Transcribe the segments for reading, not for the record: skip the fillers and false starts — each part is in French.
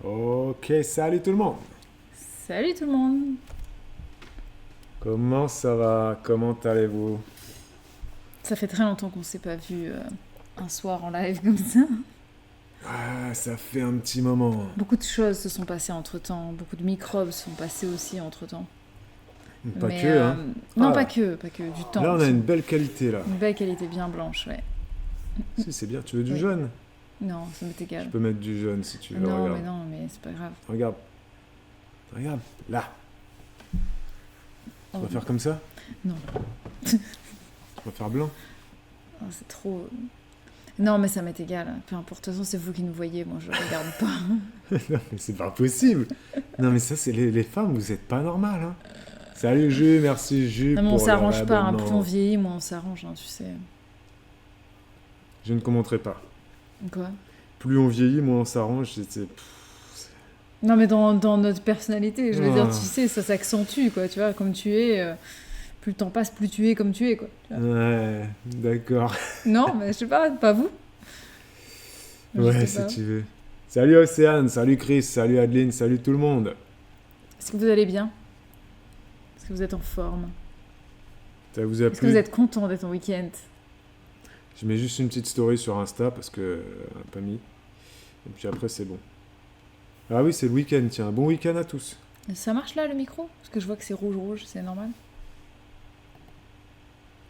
Ok, salut tout le monde. Salut tout le monde. Comment ça va? Comment allez-vous? Ça fait très longtemps qu'on s'est pas vu un soir en live comme ça. Ah, ça fait un petit moment. Beaucoup de choses se sont passées entre-temps, beaucoup de microbes sont passés aussi entre-temps. Pas Mais, que, hein. Non, Ah, pas que, du temps. là, on a aussi. une belle qualité, là. Une belle qualité bien blanche, ouais. Si, c'est bien. Tu veux du Oui. jaune? Non, ça m'est égal. Je peux mettre du jaune si tu veux. Non, Regarde. mais non, mais c'est pas grave. Regarde. Regarde. Là. Tu Oh, vas faire comme ça? Non. Tu vas faire blanc? oh, c'est trop. Non, mais ça m'est égal. Peu importe, de toute façon, c'est vous qui nous voyez, moi je regarde pas. Non, mais c'est pas possible. Non, mais ça, c'est les femmes, vous êtes pas normal, hein. Salut, Jus. Merci, Jus, Non, mais on pour le s'arrange pas. Hein. réabonnement. Plus on vieillit, moins on s'arrange, hein, tu sais. Je ne commenterai pas. Quoi? Plus on vieillit, moins on s'arrange. Non, mais dans notre personnalité, je veux dire, Ah. tu sais, ça s'accentue, quoi, tu vois, comme tu es, plus le temps passe, plus tu es comme tu es, quoi. Tu vois. Ouais, d'accord. Non, mais je sais pas vous. Je Ouais, sais pas. si tu veux. Salut Océane, salut Chris, salut Adeline, salut tout le monde. Est-ce que vous allez bien? Est-ce que vous êtes en forme? Ça vous a Est-ce que plu? vous êtes content d'être en week-end? Je mets juste une petite story sur Insta parce que on a pas mis. Et puis après, c'est bon. Ah oui, c'est le week-end, tiens. Bon week-end à tous. Ça marche là, le micro? Parce que je vois que c'est rouge, c'est normal?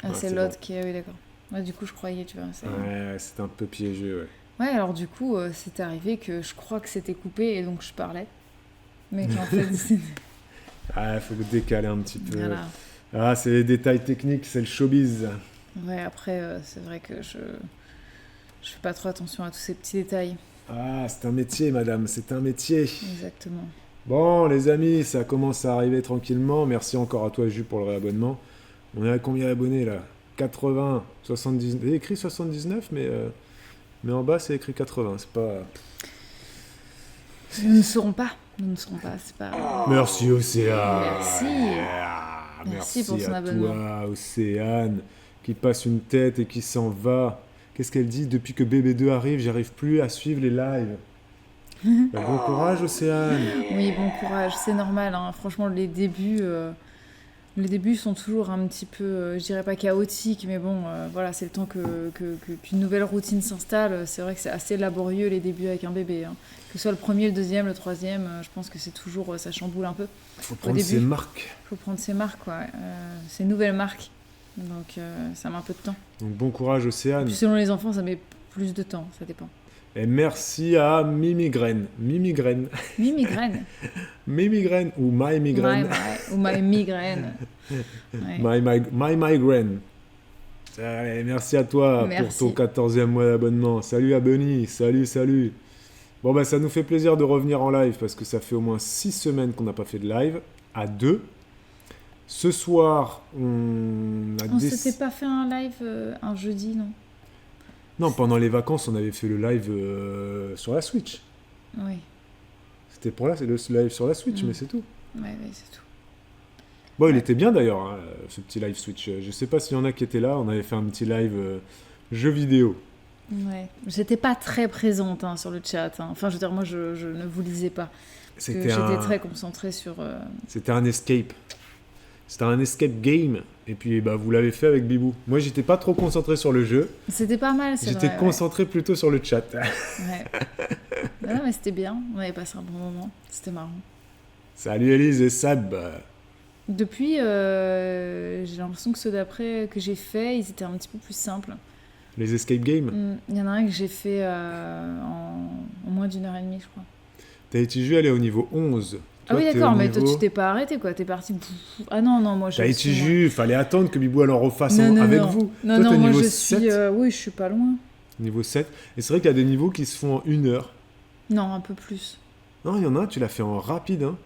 Ah, Ouais, c'est c'est l'autre qui est... Oui, d'accord. Ouais, du coup, je croyais, tu vois. Ouais, c'est un peu piégé, ouais. Ouais, alors du coup, c'est arrivé que je crois que c'était coupé et donc je parlais. Mais qu'en fait, c'est... Ah, faut décaler un petit peu. Voilà. Ah, c'est les détails techniques, c'est le showbiz. Ouais, après, c'est vrai que je fais pas trop attention à tous ces petits détails. Ah, c'est un métier, madame, c'est un métier. Exactement. Bon, les amis, ça commence à arriver tranquillement. Merci encore à toi, Jus, pour le réabonnement. On est à combien d'abonnés, là? 80, 79. Il y a écrit 79, mais en bas, c'est écrit 80. C'est pas... Nous ne saurons pas. Nous ne saurons pas, c'est pas... Merci, Océane. Merci. Ah, Merci pour son à abonnement. toi, Océane, qui passe une tête et qui s'en va. Qu'est-ce qu'elle dit? Depuis que BB2 arrive, j'arrive plus à suivre les lives. Bah, bon courage, Océane. Oui, bon courage, c'est normal. Hein. Franchement, les débuts sont toujours un petit peu, je dirais pas chaotiques, mais bon, voilà, c'est le temps qu'une nouvelle routine s'installe. C'est vrai que c'est assez laborieux les débuts avec un bébé. Hein. Que ce soit le premier, le deuxième, le troisième, je pense que c'est toujours, ça chamboule un peu. Faut prendre début. ses marques. Faut prendre ses marques, quoi. Ses nouvelles marques. Donc, ça met un peu de temps. Donc bon courage, Et Océane. puis, selon les enfants, ça met plus de temps, ça dépend. Et merci à Mimigraine. Mimigraine. Migraine. Mimigraine ou My Migraine. Ou ma migraine. Ouais. My Migraine. Allez, merci à toi Merci. pour ton 14e mois d'abonnement. Salut à Bunny. Salut. Bon, bah, ça nous fait plaisir de revenir en live parce que ça fait au moins 6 semaines qu'on n'a pas fait de live. À 2. Ce soir, on a On s'était pas fait un live un jeudi, non? Non, pendant les vacances, on avait fait le live sur la Switch. Oui. C'était pour là, c'est le live sur la Switch, mais c'est tout. Ouais, c'est tout. Bon, il Ouais. était bien d'ailleurs, hein, ce petit live Switch. Je sais pas s'il y en a qui étaient là. On avait fait un petit live jeu vidéo. Ouais. J'étais pas très présente hein, sur le chat. Hein. Enfin, je veux dire, moi, je ne vous lisais pas. Parce que j'étais très concentrée sur... C'était un escape. C'était un escape game. Et puis, bah, vous l'avez fait avec Bibou. Moi, j'étais pas trop concentré sur le jeu. C'était pas mal, c'est J'étais vrai. concentré plutôt sur le chat. Ouais. Non, mais c'était bien. On avait passé un bon moment. C'était marrant. Salut Elise et Sab. Depuis, j'ai l'impression que ceux d'après que j'ai fait, ils étaient un petit peu plus simples. Les escape games. Il y en a un que j'ai fait en moins d'1h30, je crois. T'as été joué, elle est au niveau 11. Ah Toi, oui, t'es d'accord, au mais niveau... toi, tu t'es pas arrêté, quoi. T'es parti... Ah non, moi, je T'as été suis... jus, fallait attendre que Bibou elle en refasse Non, avec non. vous. Non, Toi, non, t'es moi, niveau je 7. suis... Oui, je suis pas loin. Niveau 7. Et c'est vrai qu'il y a des niveaux qui se font en 1 heure. Non, un peu plus. Non, il y en a un, tu l'as fait en rapide. Hein.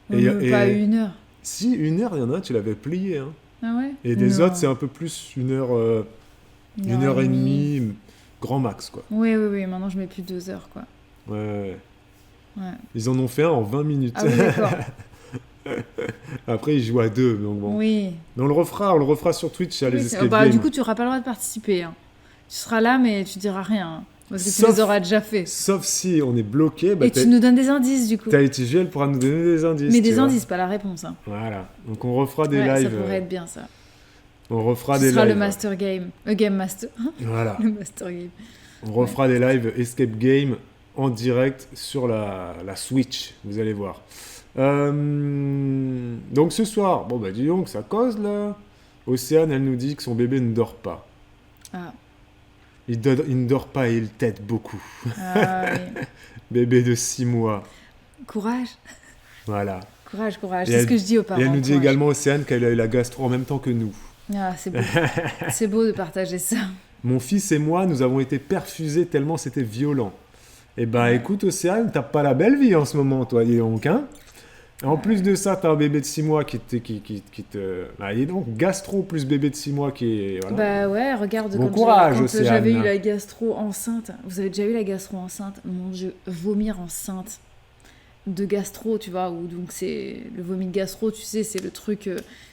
Pas 1 heure. Si, 1 heure, il y en a un, tu l'avais plié. Hein. Ah ouais? Et des Non. autres, c'est un peu plus 1 heure, 1 heure et demie, grand max, quoi. Oui, maintenant, je mets plus 2 heures, quoi. Ouais. Ouais. Ils en ont fait un en 20 minutes. Ah oui, d'accord. Après, ils jouent à 2, donc bon. Oui. Mais on le refera sur Twitch, il y a les Oui, escape bah, games. du coup, tu n'auras pas le droit de participer. Hein. Tu seras là, mais tu diras rien. Hein. Parce que tu les auras déjà fait. Sauf si on est bloqué. Et tu nous donnes des indices, du coup. Tahiti Ju, elle pourra nous donner des indices. Mais des indices, pas la réponse. Hein. Voilà. Donc on refera des ouais, lives. Ça pourrait être bien, ça. On refera Ce des sera lives. Le Master Game. Game Master. Voilà. Le Master Game. On refera des lives Escape Game en direct sur la Switch. Vous allez voir. Donc ce soir, bon bah dis donc, ça cause là. Océane, elle nous dit que son bébé ne dort pas. Ah. Il ne dort pas et il tète beaucoup. Ah, oui. Bébé de 6 mois. Courage. Voilà. Courage. C'est ce que je dis aux parents. Et elle nous dit courage. également, Océane, qu'elle a eu la gastro en même temps que nous. Ah, c'est beau. C'est beau de partager ça. Mon fils et moi, nous avons été perfusés tellement c'était violent. Eh ben, écoute, Océane, t'as pas la belle vie en ce moment, toi, dis donc, hein. En plus de ça, t'as un bébé de 6 mois qui te... Bah, dis donc, gastro plus bébé de 6 mois qui est... Voilà. Bah ouais, regarde, bon quand courage, Océane. J'avais eu la gastro enceinte. Vous avez déjà eu la gastro enceinte? Mon Dieu, vomir enceinte de gastro, tu vois, ou donc c'est le vomi de gastro, tu sais, c'est le truc,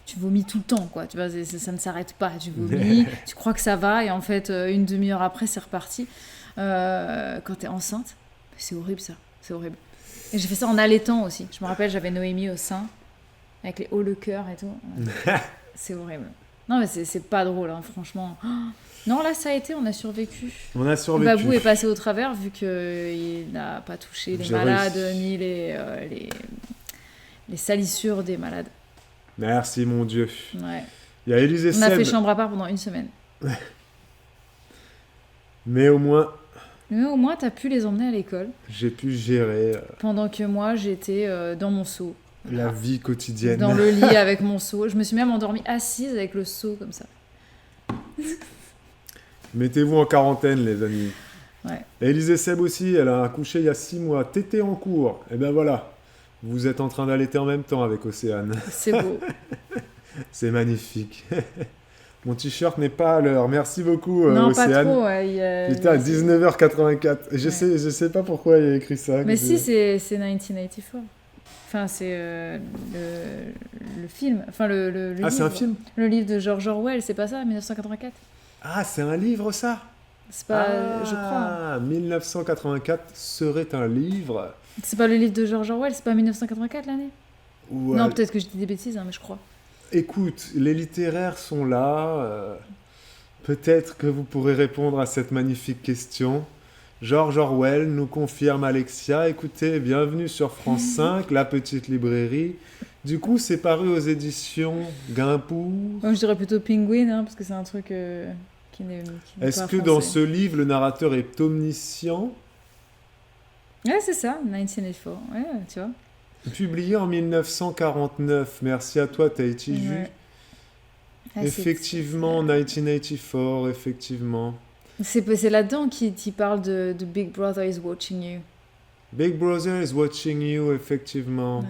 tu vomis tout le temps, quoi, tu vois, ça ne s'arrête pas, tu vomis, tu crois que ça va, et en fait, une demi-heure après, c'est reparti. Quand t'es enceinte, c'est horrible ça, c'est horrible. Et j'ai fait ça en allaitant aussi. Je me rappelle, j'avais Noémie au sein, avec les hauts le cœur et tout. C'est horrible. Non, mais c'est pas drôle, hein, franchement. Non, là, ça a été, on a survécu. On a survécu. Babou est passé au travers, vu qu'il n'a pas touché les malades, ni les salissures des malades. Merci, mon Dieu. Ouais. Il y a Élise et On a Seb. fait chambre à part pendant 1 semaine. Mais au moins, t'as pu les emmener à l'école. j'ai pu gérer Pendant que moi, j'étais dans mon seau. la vie quotidienne. Dans le lit avec mon seau. Je me suis même endormie assise avec le seau comme ça. Mettez-vous en quarantaine, les amis. Ouais. Élise et Seb aussi, elle a accouché il y a 6 mois. Tété en cours. Et ben voilà. Vous êtes en train d'allaiter en même temps avec Océane. C'est beau. C'est magnifique. Mon t-shirt n'est pas à l'heure. Merci beaucoup, Non, Océane. pas trop. Ouais, Putain, 19h84. Je sais pas pourquoi il y a écrit ça. Mais si, c'est 1984. Enfin, c'est le film. Enfin, le livre. Ah, c'est un film? Le livre de George Orwell, c'est pas ça, 1984? Ah, c'est un livre, ça? C'est pas, je crois. Ah, 1984 serait un livre. C'est pas le livre de George Orwell, c'est pas 1984 l'année? Où, Non, peut-être que je dis des bêtises, hein, mais je crois. Écoute, les littéraires sont là. Peut-être que vous pourrez répondre à cette magnifique question. George Orwell nous confirme Alexia. Écoutez, bienvenue sur France 5, la petite librairie. Du coup, c'est paru aux éditions Guimpour. Moi, je dirais plutôt Penguin, hein, parce que c'est un truc qui n'est pas Est-ce que français. dans ce livre, le narrateur est omniscient? Ouais, c'est ça, 1984. Ouais, tu vois. Publié en 1949. Merci à toi, Tahiti Ju. Ouais. Ah, Effectivement, 1984, effectivement. C'est là-dedans qu'il parle de Big Brother is watching you. Big Brother is watching you, effectivement. Ouais.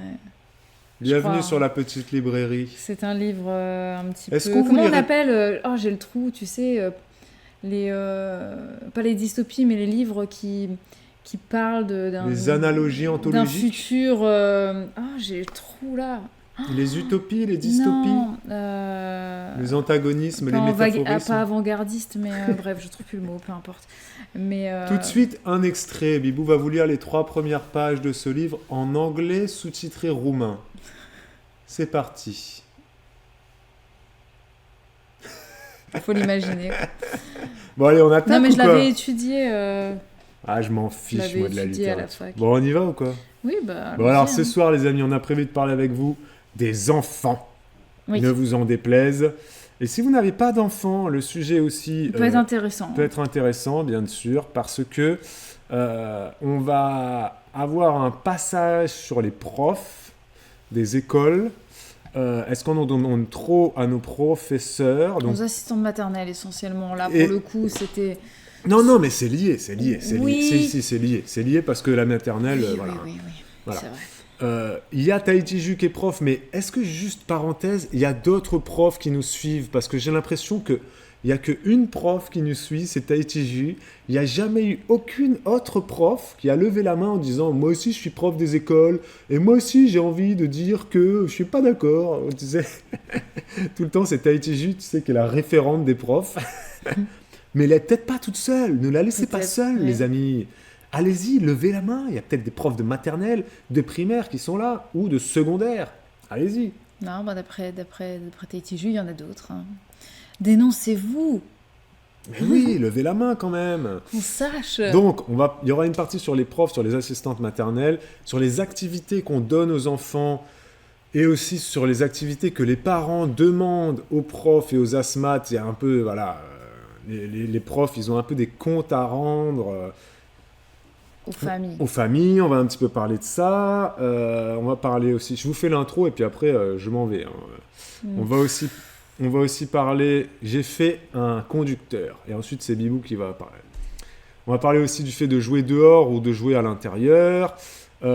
Bienvenue crois, sur la petite librairie. C'est un livre un petit Est-ce peu... qu'on vous Comment on lirait- appelle Oh, j'ai le trou, tu sais. Pas les dystopies, mais les livres qui parlent d'un... Les analogies d'un anthologiques, futur... j'ai le trou, là. les utopies, les dystopies, Non, les antagonismes, pas les métaphorismes. pas avant-gardiste, mais bref, je trouve plus le mot, peu importe. Mais, Tout de suite, un extrait. Bibou va vous lire les 3 premières pages de ce livre en anglais sous-titré roumain. C'est parti. il faut l'imaginer. Bon, allez, on attaque Non, mais ou je quoi? l'avais étudié. Ah, je m'en Je fiche, l'avais moi, de la étudié à la littérature. fac. Bon, on y va ou quoi? Oui, bah. Bon, alors, allons-y, ce hein. soir, les amis, on a prévu de parler avec vous des enfants. Oui. Ne vous en déplaise. Et si vous n'avez pas d'enfants, le sujet aussi Ça peut être intéressant. peut être intéressant, bien sûr, parce que on va avoir un passage sur les profs des écoles. Est-ce qu'on en donne trop à nos professeurs? Donc... Aux assistants de maternelle, essentiellement. Là, Et- pour le coup, c'était. Non, mais c'est lié. Oui. C'est lié. C'est lié parce que la maternelle, Oui, voilà. oui. Voilà. C'est vrai. Il y a Tahiti Ju qui est prof, mais est-ce que, juste parenthèse, il y a d'autres profs qui nous suivent? Parce que j'ai l'impression qu'il n'y a qu'une prof qui nous suit, c'est Tahiti Ju. Il n'y a jamais eu aucune autre prof qui a levé la main en disant « Moi aussi, je suis prof des écoles, et moi aussi, j'ai envie de dire que je ne suis pas d'accord. » Tu sais, tout le temps, c'est Tahiti Ju, tu sais, qui est la référente des profs. Mais elle est peut-être pas toute seule. Ne la laissez pas Peut-être, seule, ouais. les amis. Allez-y, levez la main. Il y a peut-être des profs de maternelle, de primaire qui sont là, ou de secondaire. Allez-y. Non, bah d'après Tahiti Ju, il y en a d'autres, hein. Dénoncez-vous, Mais oui, levez la main quand même. qu'on sache. Donc, il y aura une partie sur les profs, sur les assistantes maternelles, sur les activités qu'on donne aux enfants et aussi sur les activités que les parents demandent aux profs et aux asthmates. Il y a un peu, voilà, les profs, ils ont un peu des comptes à rendre Aux familles. aux familles. On va un petit peu parler de ça. On va parler aussi, je vous fais l'intro et puis après, je m'en vais, hein. Mm. On va aussi parler, j'ai fait un conducteur et ensuite c'est Bibou qui va parler. On va parler aussi du fait de jouer dehors ou de jouer à l'intérieur et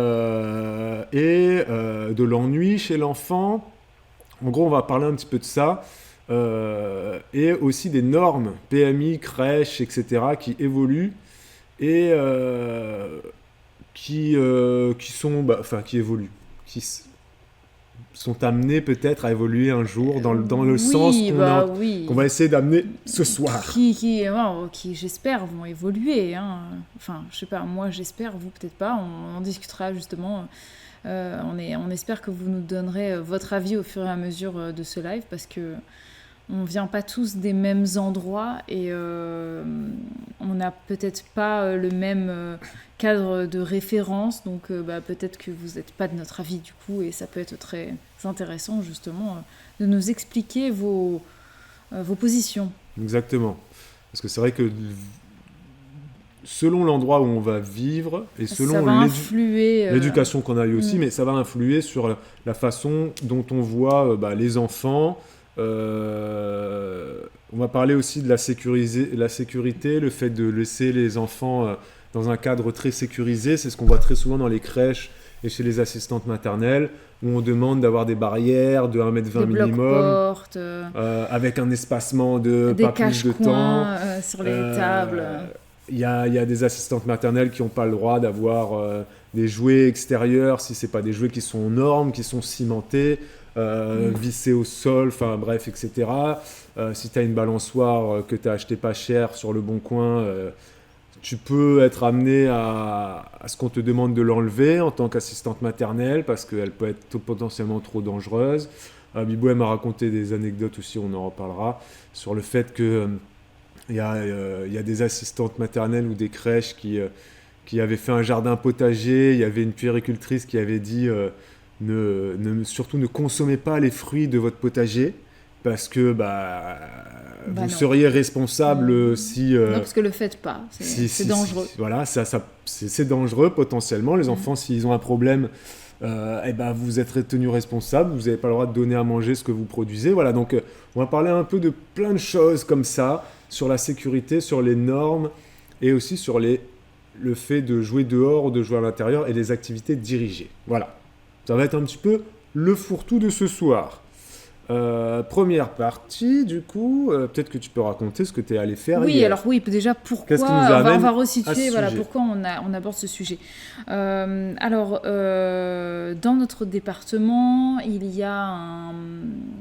de l'ennui chez l'enfant. En gros, on va parler un petit peu de ça et aussi des normes PMI, crèche, etc. qui évoluent et qui évoluent, sont amenées peut-être à évoluer un jour dans le sens Oui, bah oui. qu'on va essayer d'amener ce soir. Qui, j'espère, vont évoluer, hein. Enfin, je sais pas, moi j'espère, vous peut-être pas. On en discutera justement. On espère que vous nous donnerez votre avis au fur et à mesure de ce live parce que on vient pas tous des mêmes endroits et on n'a peut-être pas le même cadre de référence, donc peut-être que vous n'êtes pas de notre avis du coup, et ça peut être très intéressant justement de nous expliquer vos positions. Exactement. Parce que c'est vrai que selon l'endroit où on va vivre et Ça selon va influer. l'éducation qu'on a eue aussi, Mm. mais ça va influer sur la façon dont on voit les enfants. On va parler aussi de la sécurité, le fait de laisser les enfants dans un cadre très sécurisé. C'est ce qu'on voit très souvent dans les crèches et chez les assistantes maternelles, où on demande d'avoir des barrières de 1,20 m des minimum, blocs-portes, avec un espacement de des pas plus de temps. cache-coins sur les tables. Il y a des assistantes maternelles qui n'ont pas le droit d'avoir des jouets extérieurs si ce n'est pas des jouets qui sont aux normes, qui sont cimentés, vissés au sol, enfin bref, etc. Si tu as une balançoire que tu as acheté pas cher sur le bon coin, tu peux être amené à ce qu'on te demande de l'enlever en tant qu'assistante maternelle parce qu'elle peut être potentiellement trop dangereuse. Bibou m'a raconté des anecdotes aussi, on en reparlera, sur le fait que il y a des assistantes maternelles ou des crèches qui avaient fait un jardin potager. Il y avait une puéricultrice qui avait dit surtout ne consommez pas les fruits de votre potager parce que vous non. seriez responsable si... Non, parce que le faites pas, c'est dangereux. Voilà, c'est dangereux potentiellement. Les enfants, s'ils ont un problème, vous êtes tenu responsable. Vous n'avez pas le droit de donner à manger ce que vous produisez. Voilà, donc on va parler un peu de plein de choses comme ça, sur la sécurité, sur les normes et aussi sur le fait de jouer dehors ou de jouer à l'intérieur et les activités dirigées. Voilà, ça va être un petit peu le fourre-tout de ce soir. Première partie, du coup, peut-être que tu peux raconter ce que tu es allé faire Oui, hier. alors oui, déjà pourquoi, Qu'est-ce qui nous on amène va à ce resituer sujet pourquoi on aborde ce sujet. Dans notre département, il y a un...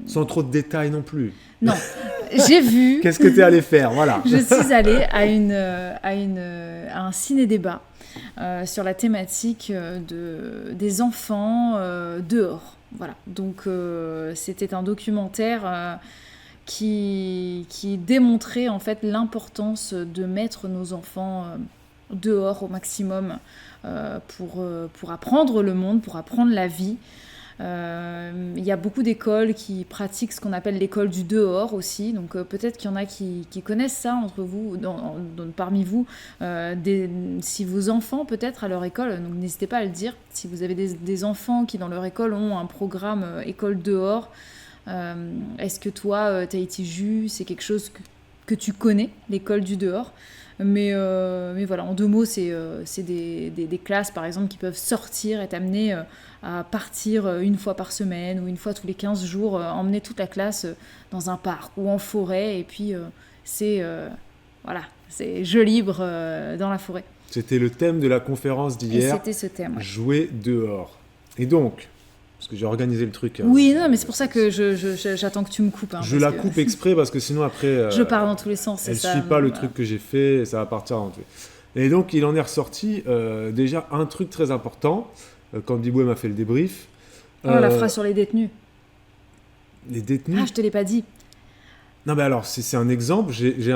Sans trop de détails non plus. Non, j'ai vu... Qu'est-ce que tu es allé faire, voilà. Je suis allée à un ciné-débat sur la thématique des enfants dehors. Voilà, donc c'était un documentaire qui démontrait en fait l'importance de mettre nos enfants dehors au maximum pour apprendre le monde, pour apprendre la vie. Il y a beaucoup d'écoles qui pratiquent ce qu'on appelle l'école du dehors aussi, donc peut-être qu'il y en a qui connaissent ça entre vous, parmi vous, si vos enfants peut-être à leur école, donc n'hésitez pas à le dire, si vous avez des enfants qui dans leur école ont un programme école dehors, est-ce que toi, Tahiti Ju, c'est quelque chose que tu connais, l'école du dehors ? Mais voilà, en 2 mots, c'est des classes, par exemple, qui peuvent sortir et t'amener à partir 1 fois par semaine ou 1 fois tous les 15 jours, emmener toute la classe dans un parc ou en forêt. Et puis, c'est jeu libre dans la forêt. C'était le thème de la conférence Et d'hier. c'était ce thème. Ouais. Jouer dehors. Et donc, parce que j'ai organisé le truc. Oui, non, mais c'est pour ça que j'attends que tu me coupes. Hein, je la coupe exprès parce que sinon après... je pars dans tous les sens, c'est ça. Elle suit pas le truc que j'ai fait, et ça va partir dans tout. Et donc, il en est ressorti déjà un truc très important, quand Biboué m'a fait le débrief. La phrase sur les détenus. Les détenus. Ah, je te l'ai pas dit. Non, mais alors, c'est un exemple. J'ai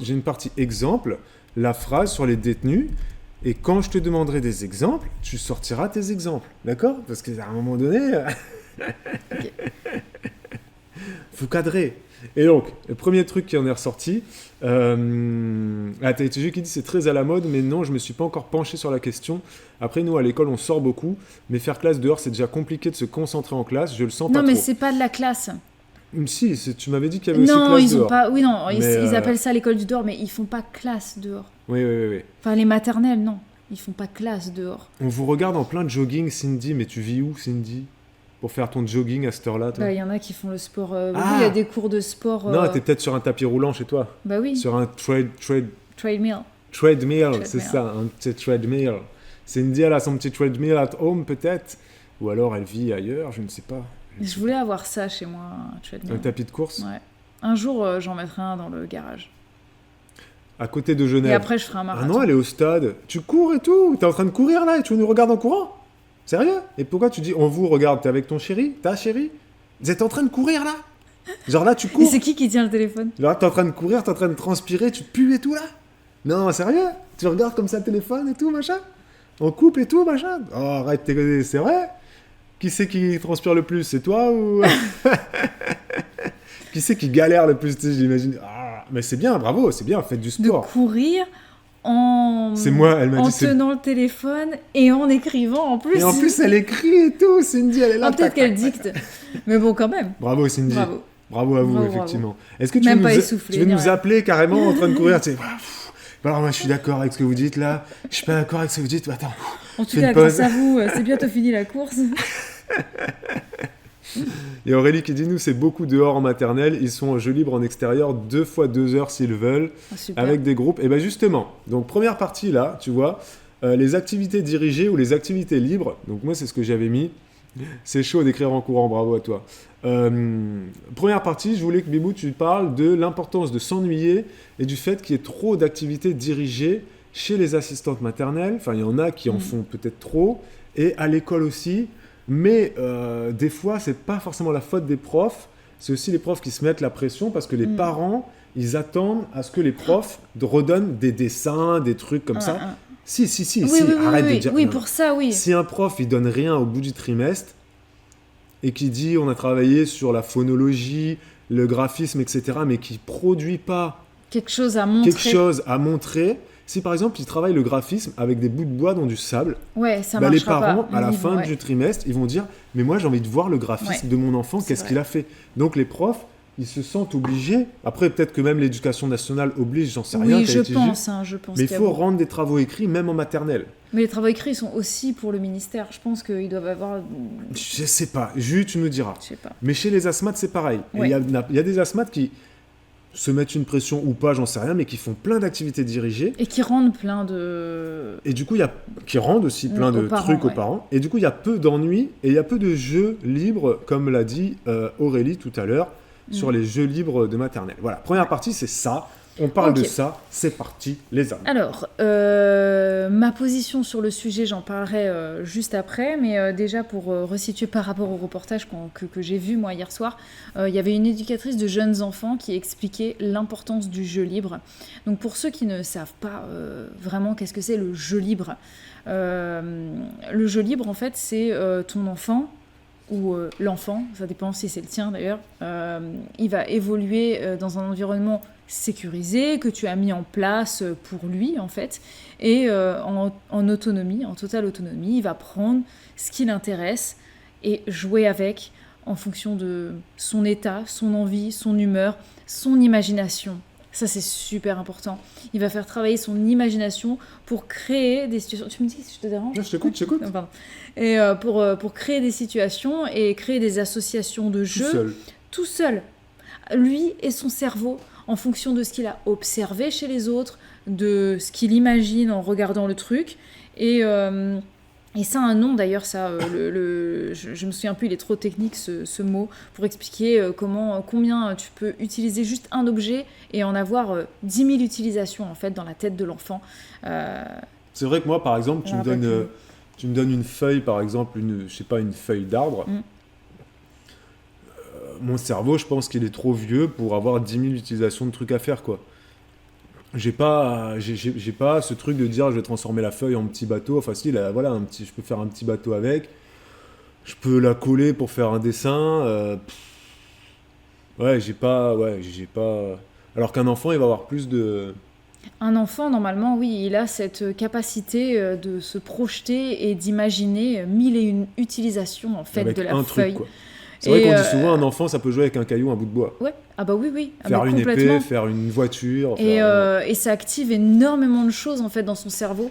une partie exemple, la phrase sur les détenus. Et quand je te demanderai des exemples, tu sortiras tes exemples. D'accord ? Parce qu'à un moment donné, faut cadrer. Et donc, le premier truc qui en est ressorti, t'as été qui dit c'est très à la mode, mais non, je me suis pas encore penché sur la question. Après, nous, à l'école, on sort beaucoup, mais faire classe dehors, c'est déjà compliqué de se concentrer en classe, je le sens pas trop. Non, mais c'est pas de la classe. Si, tu m'avais dit qu'il y avait aussi classe dehors. Non, ils ont pas... Oui, non, ils appellent ça l'école du dehors, mais ils font pas classe dehors. Oui. Enfin, les maternelles, non. Ils font pas classe dehors. On vous regarde en plein de jogging, Cindy, mais tu vis où, Cindy ? Pour faire ton jogging à cette heure-là, toi ? Il y en a qui font le sport. Oui, il y a des cours de sport. Non, t'es peut-être sur un tapis roulant chez toi. Bah oui. Sur un treadmill, c'est ça, un petit treadmill. Cindy, elle a son petit treadmill at home, peut-être. Ou alors elle vit ailleurs, je ne sais pas. Je voulais avoir ça chez moi, un treadmill. Un tapis de course ? Ouais. Un jour, j'en mettrai un dans le garage. À côté de Genève. Et après, je ferai un marathon. Ah non, elle est au stade. Tu cours et tout. T'es en train de courir là et tu nous regardes en courant ? Sérieux ? Et pourquoi tu dis on vous regarde ? T'es avec ton chéri ? Ta chérie ? Vous êtes en train de courir là ? Genre là, tu cours. Et c'est qui tient le téléphone ? Là, t'es en train de courir, t'es en train de transpirer, tu pues et tout là ? Non, sérieux ? Tu regardes comme ça le téléphone et tout, machin ? On coupe et tout, machin ? Oh, arrête, c'est vrai ? Qui c'est qui transpire le plus ? C'est toi ou. Qui c'est qui galère le plus ? J'imagine. Ah, mais c'est bien, bravo, c'est bien, faites du sport. De courir en. C'est moi, elle m'a dit. En tenant le téléphone et en écrivant en plus. Et en plus, elle écrit et tout, Cindy, elle est là. Peut-être qu'elle dicte. Mais bon, quand même. Bravo, Cindy. Bravo à vous, effectivement. Est-ce que tu veux nous appeler carrément en train de courir ? Alors moi je suis d'accord avec ce que vous dites là, je suis pas d'accord avec ce que vous dites, attends. En tout cas, grâce à vous, c'est bientôt fini la course. Et Aurélie qui dit nous c'est beaucoup dehors en maternelle, ils sont en jeu libre en extérieur 2 fois 2 heures s'ils veulent, avec des groupes. Et bien justement, donc première partie là, tu vois, les activités dirigées ou les activités libres, donc moi c'est ce que j'avais mis, c'est chaud d'écrire en courant, bravo à toi. Première partie, je voulais que Bibou tu parles de l'importance de s'ennuyer et du fait qu'il y ait trop d'activités dirigées chez les assistantes maternelles, enfin il y en a qui en font peut-être trop, et à l'école aussi, mais des fois c'est pas forcément la faute des profs, c'est aussi les profs qui se mettent la pression parce que les parents, ils attendent à ce que les profs redonnent des dessins, des trucs comme ça. Si, arrête de dire... Oui, pour ça, oui. Si un prof, il donne rien au bout du trimestre, et qui dit on a travaillé sur la phonologie, le graphisme, etc., mais qui produit pas quelque chose à montrer. Si par exemple il travaille le graphisme avec des bouts de bois dans du sable, ça marchera les parents pas. À la fin du trimestre, ils vont dire mais moi j'ai envie de voir le graphisme de mon enfant, qu'est-ce qu'il a fait. Donc les profs, ils se sentent obligés. Après peut-être que même l'éducation nationale oblige, j'en sais rien. Oui, je pense. Mais il faut rendre des travaux écrits même en maternelle. Mais les travaux écrits sont aussi pour le ministère. Je pense qu'ils doivent avoir... Je sais pas. Jus, tu nous diras. Je sais pas. Mais chez les asthmates, c'est pareil. Il y a des asthmates qui se mettent une pression ou pas, j'en sais rien, mais qui font plein d'activités dirigées. Et qui rendent plein de... Et du coup, qui rendent aussi plein de trucs aux parents. Et du coup, il y a peu d'ennuis et il y a peu de jeux libres, comme l'a dit Aurélie tout à l'heure, sur les jeux libres de maternelle. Voilà, première partie, c'est ça. On parle de ça, c'est parti, les amis. Alors, ma position sur le sujet, j'en parlerai juste après, mais déjà pour resituer par rapport au reportage que j'ai vu moi hier soir, il y avait une éducatrice de jeunes enfants qui expliquait l'importance du jeu libre. Donc pour ceux qui ne savent pas vraiment qu'est-ce que c'est le jeu libre, le jeu libre en fait c'est ton enfant, ou l'enfant, ça dépend si c'est le tien d'ailleurs, il va évoluer dans un environnement sécurisé, que tu as mis en place pour lui en fait, et en autonomie, en totale autonomie, il va prendre ce qui l'intéresse et jouer avec en fonction de son état, son envie, son humeur, son imagination. Ça, c'est super important. Il va faire travailler son imagination pour créer des situations... Tu me dis si je te dérange ? Non, je t'écoute. Non, pardon. Et pour créer des situations et créer des associations de jeux. Tout seul. Lui et son cerveau, en fonction de ce qu'il a observé chez les autres, de ce qu'il imagine en regardant le truc. Et Et ça a un nom d'ailleurs, ça, je me souviens plus, il est trop technique ce mot, pour expliquer combien tu peux utiliser juste un objet et en avoir 10 000 utilisations en fait dans la tête de l'enfant. C'est vrai que moi, par exemple, tu me donnes une feuille, par exemple, une feuille d'arbre. Mon cerveau, je pense qu'il est trop vieux pour avoir 10 000 utilisations de trucs à faire, quoi. J'ai pas ce truc de dire je vais transformer la feuille en petit bateau. Enfin si, là, voilà, je peux faire un petit bateau avec. Je peux la coller pour faire un dessin. J'ai pas. Alors qu'un enfant, il va avoir plus de. Un enfant, normalement, oui, il a cette capacité de se projeter et d'imaginer mille et une utilisations en fait avec de la un feuille. Truc, quoi. C'est vrai qu'on dit souvent un enfant, ça peut jouer avec un caillou, un bout de bois. Ouais, ah bah oui. Faire une complètement. épée, faire une voiture. Et ça active énormément de choses en fait dans son cerveau.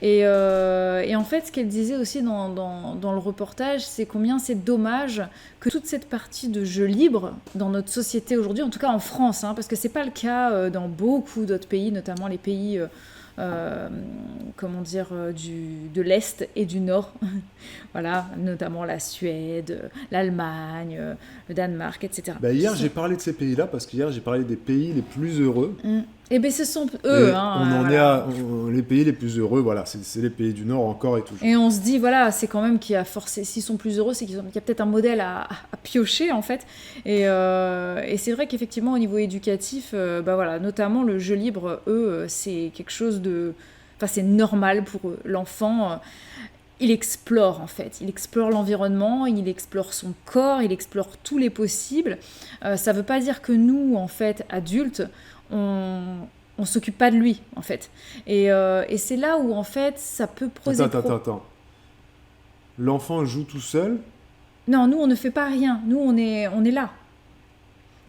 Et en fait, ce qu'elle disait aussi dans le reportage, c'est combien c'est dommage que toute cette partie de jeu libre dans notre société aujourd'hui, en tout cas en France, parce que c'est pas le cas dans beaucoup d'autres pays, notamment les pays de l'Est et du Nord. Voilà, notamment la Suède, l'Allemagne, le Danemark, etc. Hier, j'ai parlé de ces pays-là parce qu'hier, j'ai parlé des pays les plus heureux. Et bien, ce sont eux. Les pays les plus heureux, voilà, c'est les pays du Nord encore et toujours. Et on se dit, voilà, c'est quand même qu'il y a forcé, s'ils sont plus heureux, c'est qu'il y a peut-être un modèle à piocher, en fait. Et c'est vrai qu'effectivement, au niveau éducatif, notamment le jeu libre, eux, c'est quelque chose de... Enfin, c'est normal pour eux. L'enfant... il explore en fait, il explore l'environnement, il explore son corps, il explore tous les possibles. Ça veut pas dire que nous, en fait, adultes, on s'occupe pas de lui, en fait. Et c'est là où, en fait, ça peut poser... Attends. L'enfant joue tout seul ? Non, nous, on ne fait pas rien. Nous, on est là.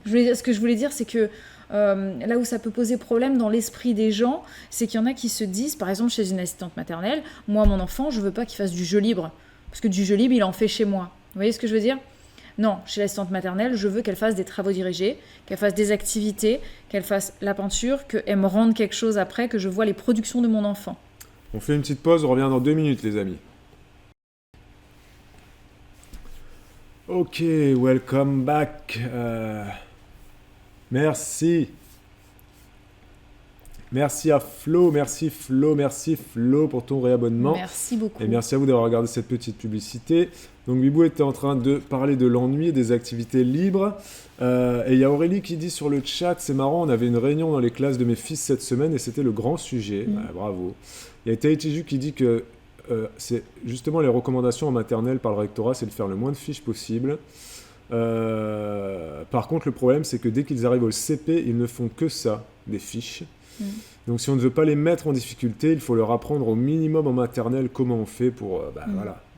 Ce que je voulais dire, c'est que là où ça peut poser problème dans l'esprit des gens, c'est qu'il y en a qui se disent, par exemple chez une assistante maternelle, moi mon enfant je veux pas qu'il fasse du jeu libre, parce que du jeu libre il en fait chez moi. Vous voyez ce que je veux dire ? Non, chez l'assistante maternelle je veux qu'elle fasse des travaux dirigés, qu'elle fasse des activités, qu'elle fasse la peinture, qu'elle me rende quelque chose après, que je vois les productions de mon enfant. On fait une petite pause, on revient dans 2 minutes les amis. Ok, welcome back. Merci à Flo, merci Flo pour ton réabonnement. Merci beaucoup. Et merci à vous d'avoir regardé cette petite publicité. Donc Bibou était en train de parler de l'ennui et des activités libres. Et il y a Aurélie qui dit sur le chat, c'est marrant, on avait une réunion dans les classes de mes fils cette semaine et c'était le grand sujet. Bravo. Il y a Taïtiju qui dit que c'est justement les recommandations en maternelle par le rectorat, c'est de faire le moins de fiches possible. Par contre, le problème, c'est que dès qu'ils arrivent au CP, ils ne font que ça, des fiches. Donc, si on ne veut pas les mettre en difficulté, il faut leur apprendre au minimum en maternelle comment on fait pour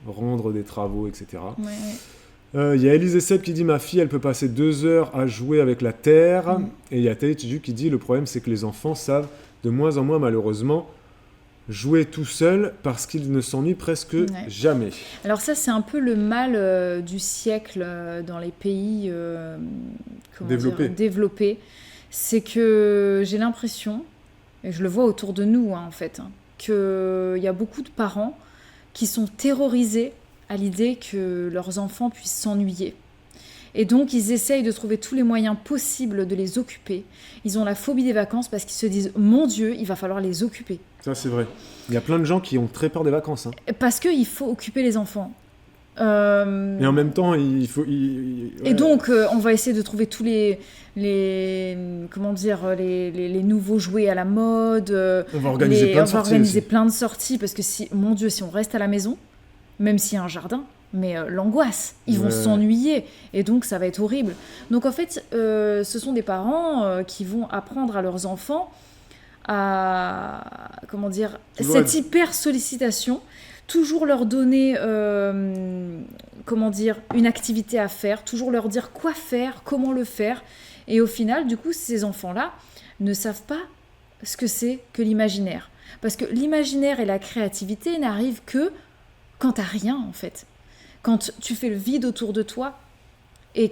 rendre des travaux, etc. Il y a Élise et Seb qui dit ma fille, elle peut passer 2 heures à jouer avec la terre. Et il y a Taïtiju qui dit le problème, c'est que les enfants savent de moins en moins, malheureusement, jouer tout seul parce qu'il ne s'ennuie presque jamais. Alors ça, c'est un peu le mal du siècle dans les pays développés. C'est que j'ai l'impression, et je le vois autour de nous en fait, qu'il y a beaucoup de parents qui sont terrorisés à l'idée que leurs enfants puissent s'ennuyer. Et donc, ils essayent de trouver tous les moyens possibles de les occuper. Ils ont la phobie des vacances parce qu'ils se disent « Mon Dieu, il va falloir les occuper ». Ça, c'est vrai. Il y a plein de gens qui ont très peur des vacances. Parce qu'il faut occuper les enfants. Et en même temps, il faut... Et donc, on va essayer de trouver tous les nouveaux jouets à la mode. On va organiser plein de sorties. Parce que, si on reste à la maison, même s'il y a un jardin... Mais l'angoisse, ils vont s'ennuyer et donc ça va être horrible. Donc en fait, ce sont des parents qui vont apprendre à leurs enfants à, cette hyper sollicitation, toujours leur donner, une activité à faire, toujours leur dire quoi faire, comment le faire. Et au final, du coup, ces enfants-là ne savent pas ce que c'est que l'imaginaire. Parce que l'imaginaire et la créativité n'arrivent que quand t'as rien en fait. Quand tu fais le vide autour de toi Et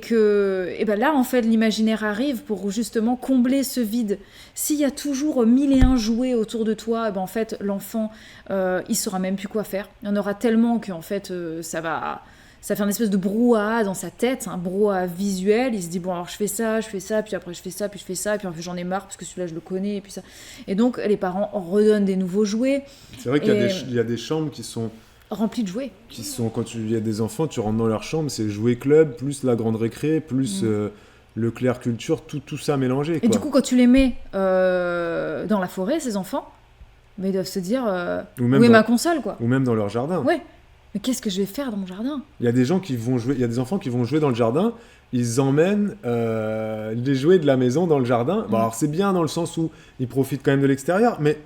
ben là, en fait, l'imaginaire arrive pour justement combler ce vide. S'il y a toujours 1001 jouets autour de toi, et ben en fait, l'enfant, il saura même plus quoi faire. Il y en aura tellement qu'en fait, ça fait une espèce de brouhaha dans sa tête, un brouhaha visuel. Il se dit, bon, alors je fais ça, puis après je fais ça, puis je fais ça, puis en fait j'en ai marre parce que celui-là je le connais, et puis ça. Et donc, les parents redonnent des nouveaux jouets. C'est vrai qu'il y a des chambres qui sont rempli de jouets. Quand il y a des enfants, tu rentres dans leur chambre, c'est jouet club, plus la grande récré, plus le clair culture, tout ça mélangé. Et du coup, quand tu les mets dans la forêt, ces enfants, mais ils doivent se dire où est ma console, quoi. Ou même dans leur jardin. Ouais. Mais qu'est-ce que je vais faire dans mon jardin ? Il y a des gens qui vont jouer, il y a des enfants qui vont jouer dans le jardin, ils emmènent les jouets de la maison dans le jardin. Bon, alors c'est bien dans le sens où ils profitent quand même de l'extérieur, mais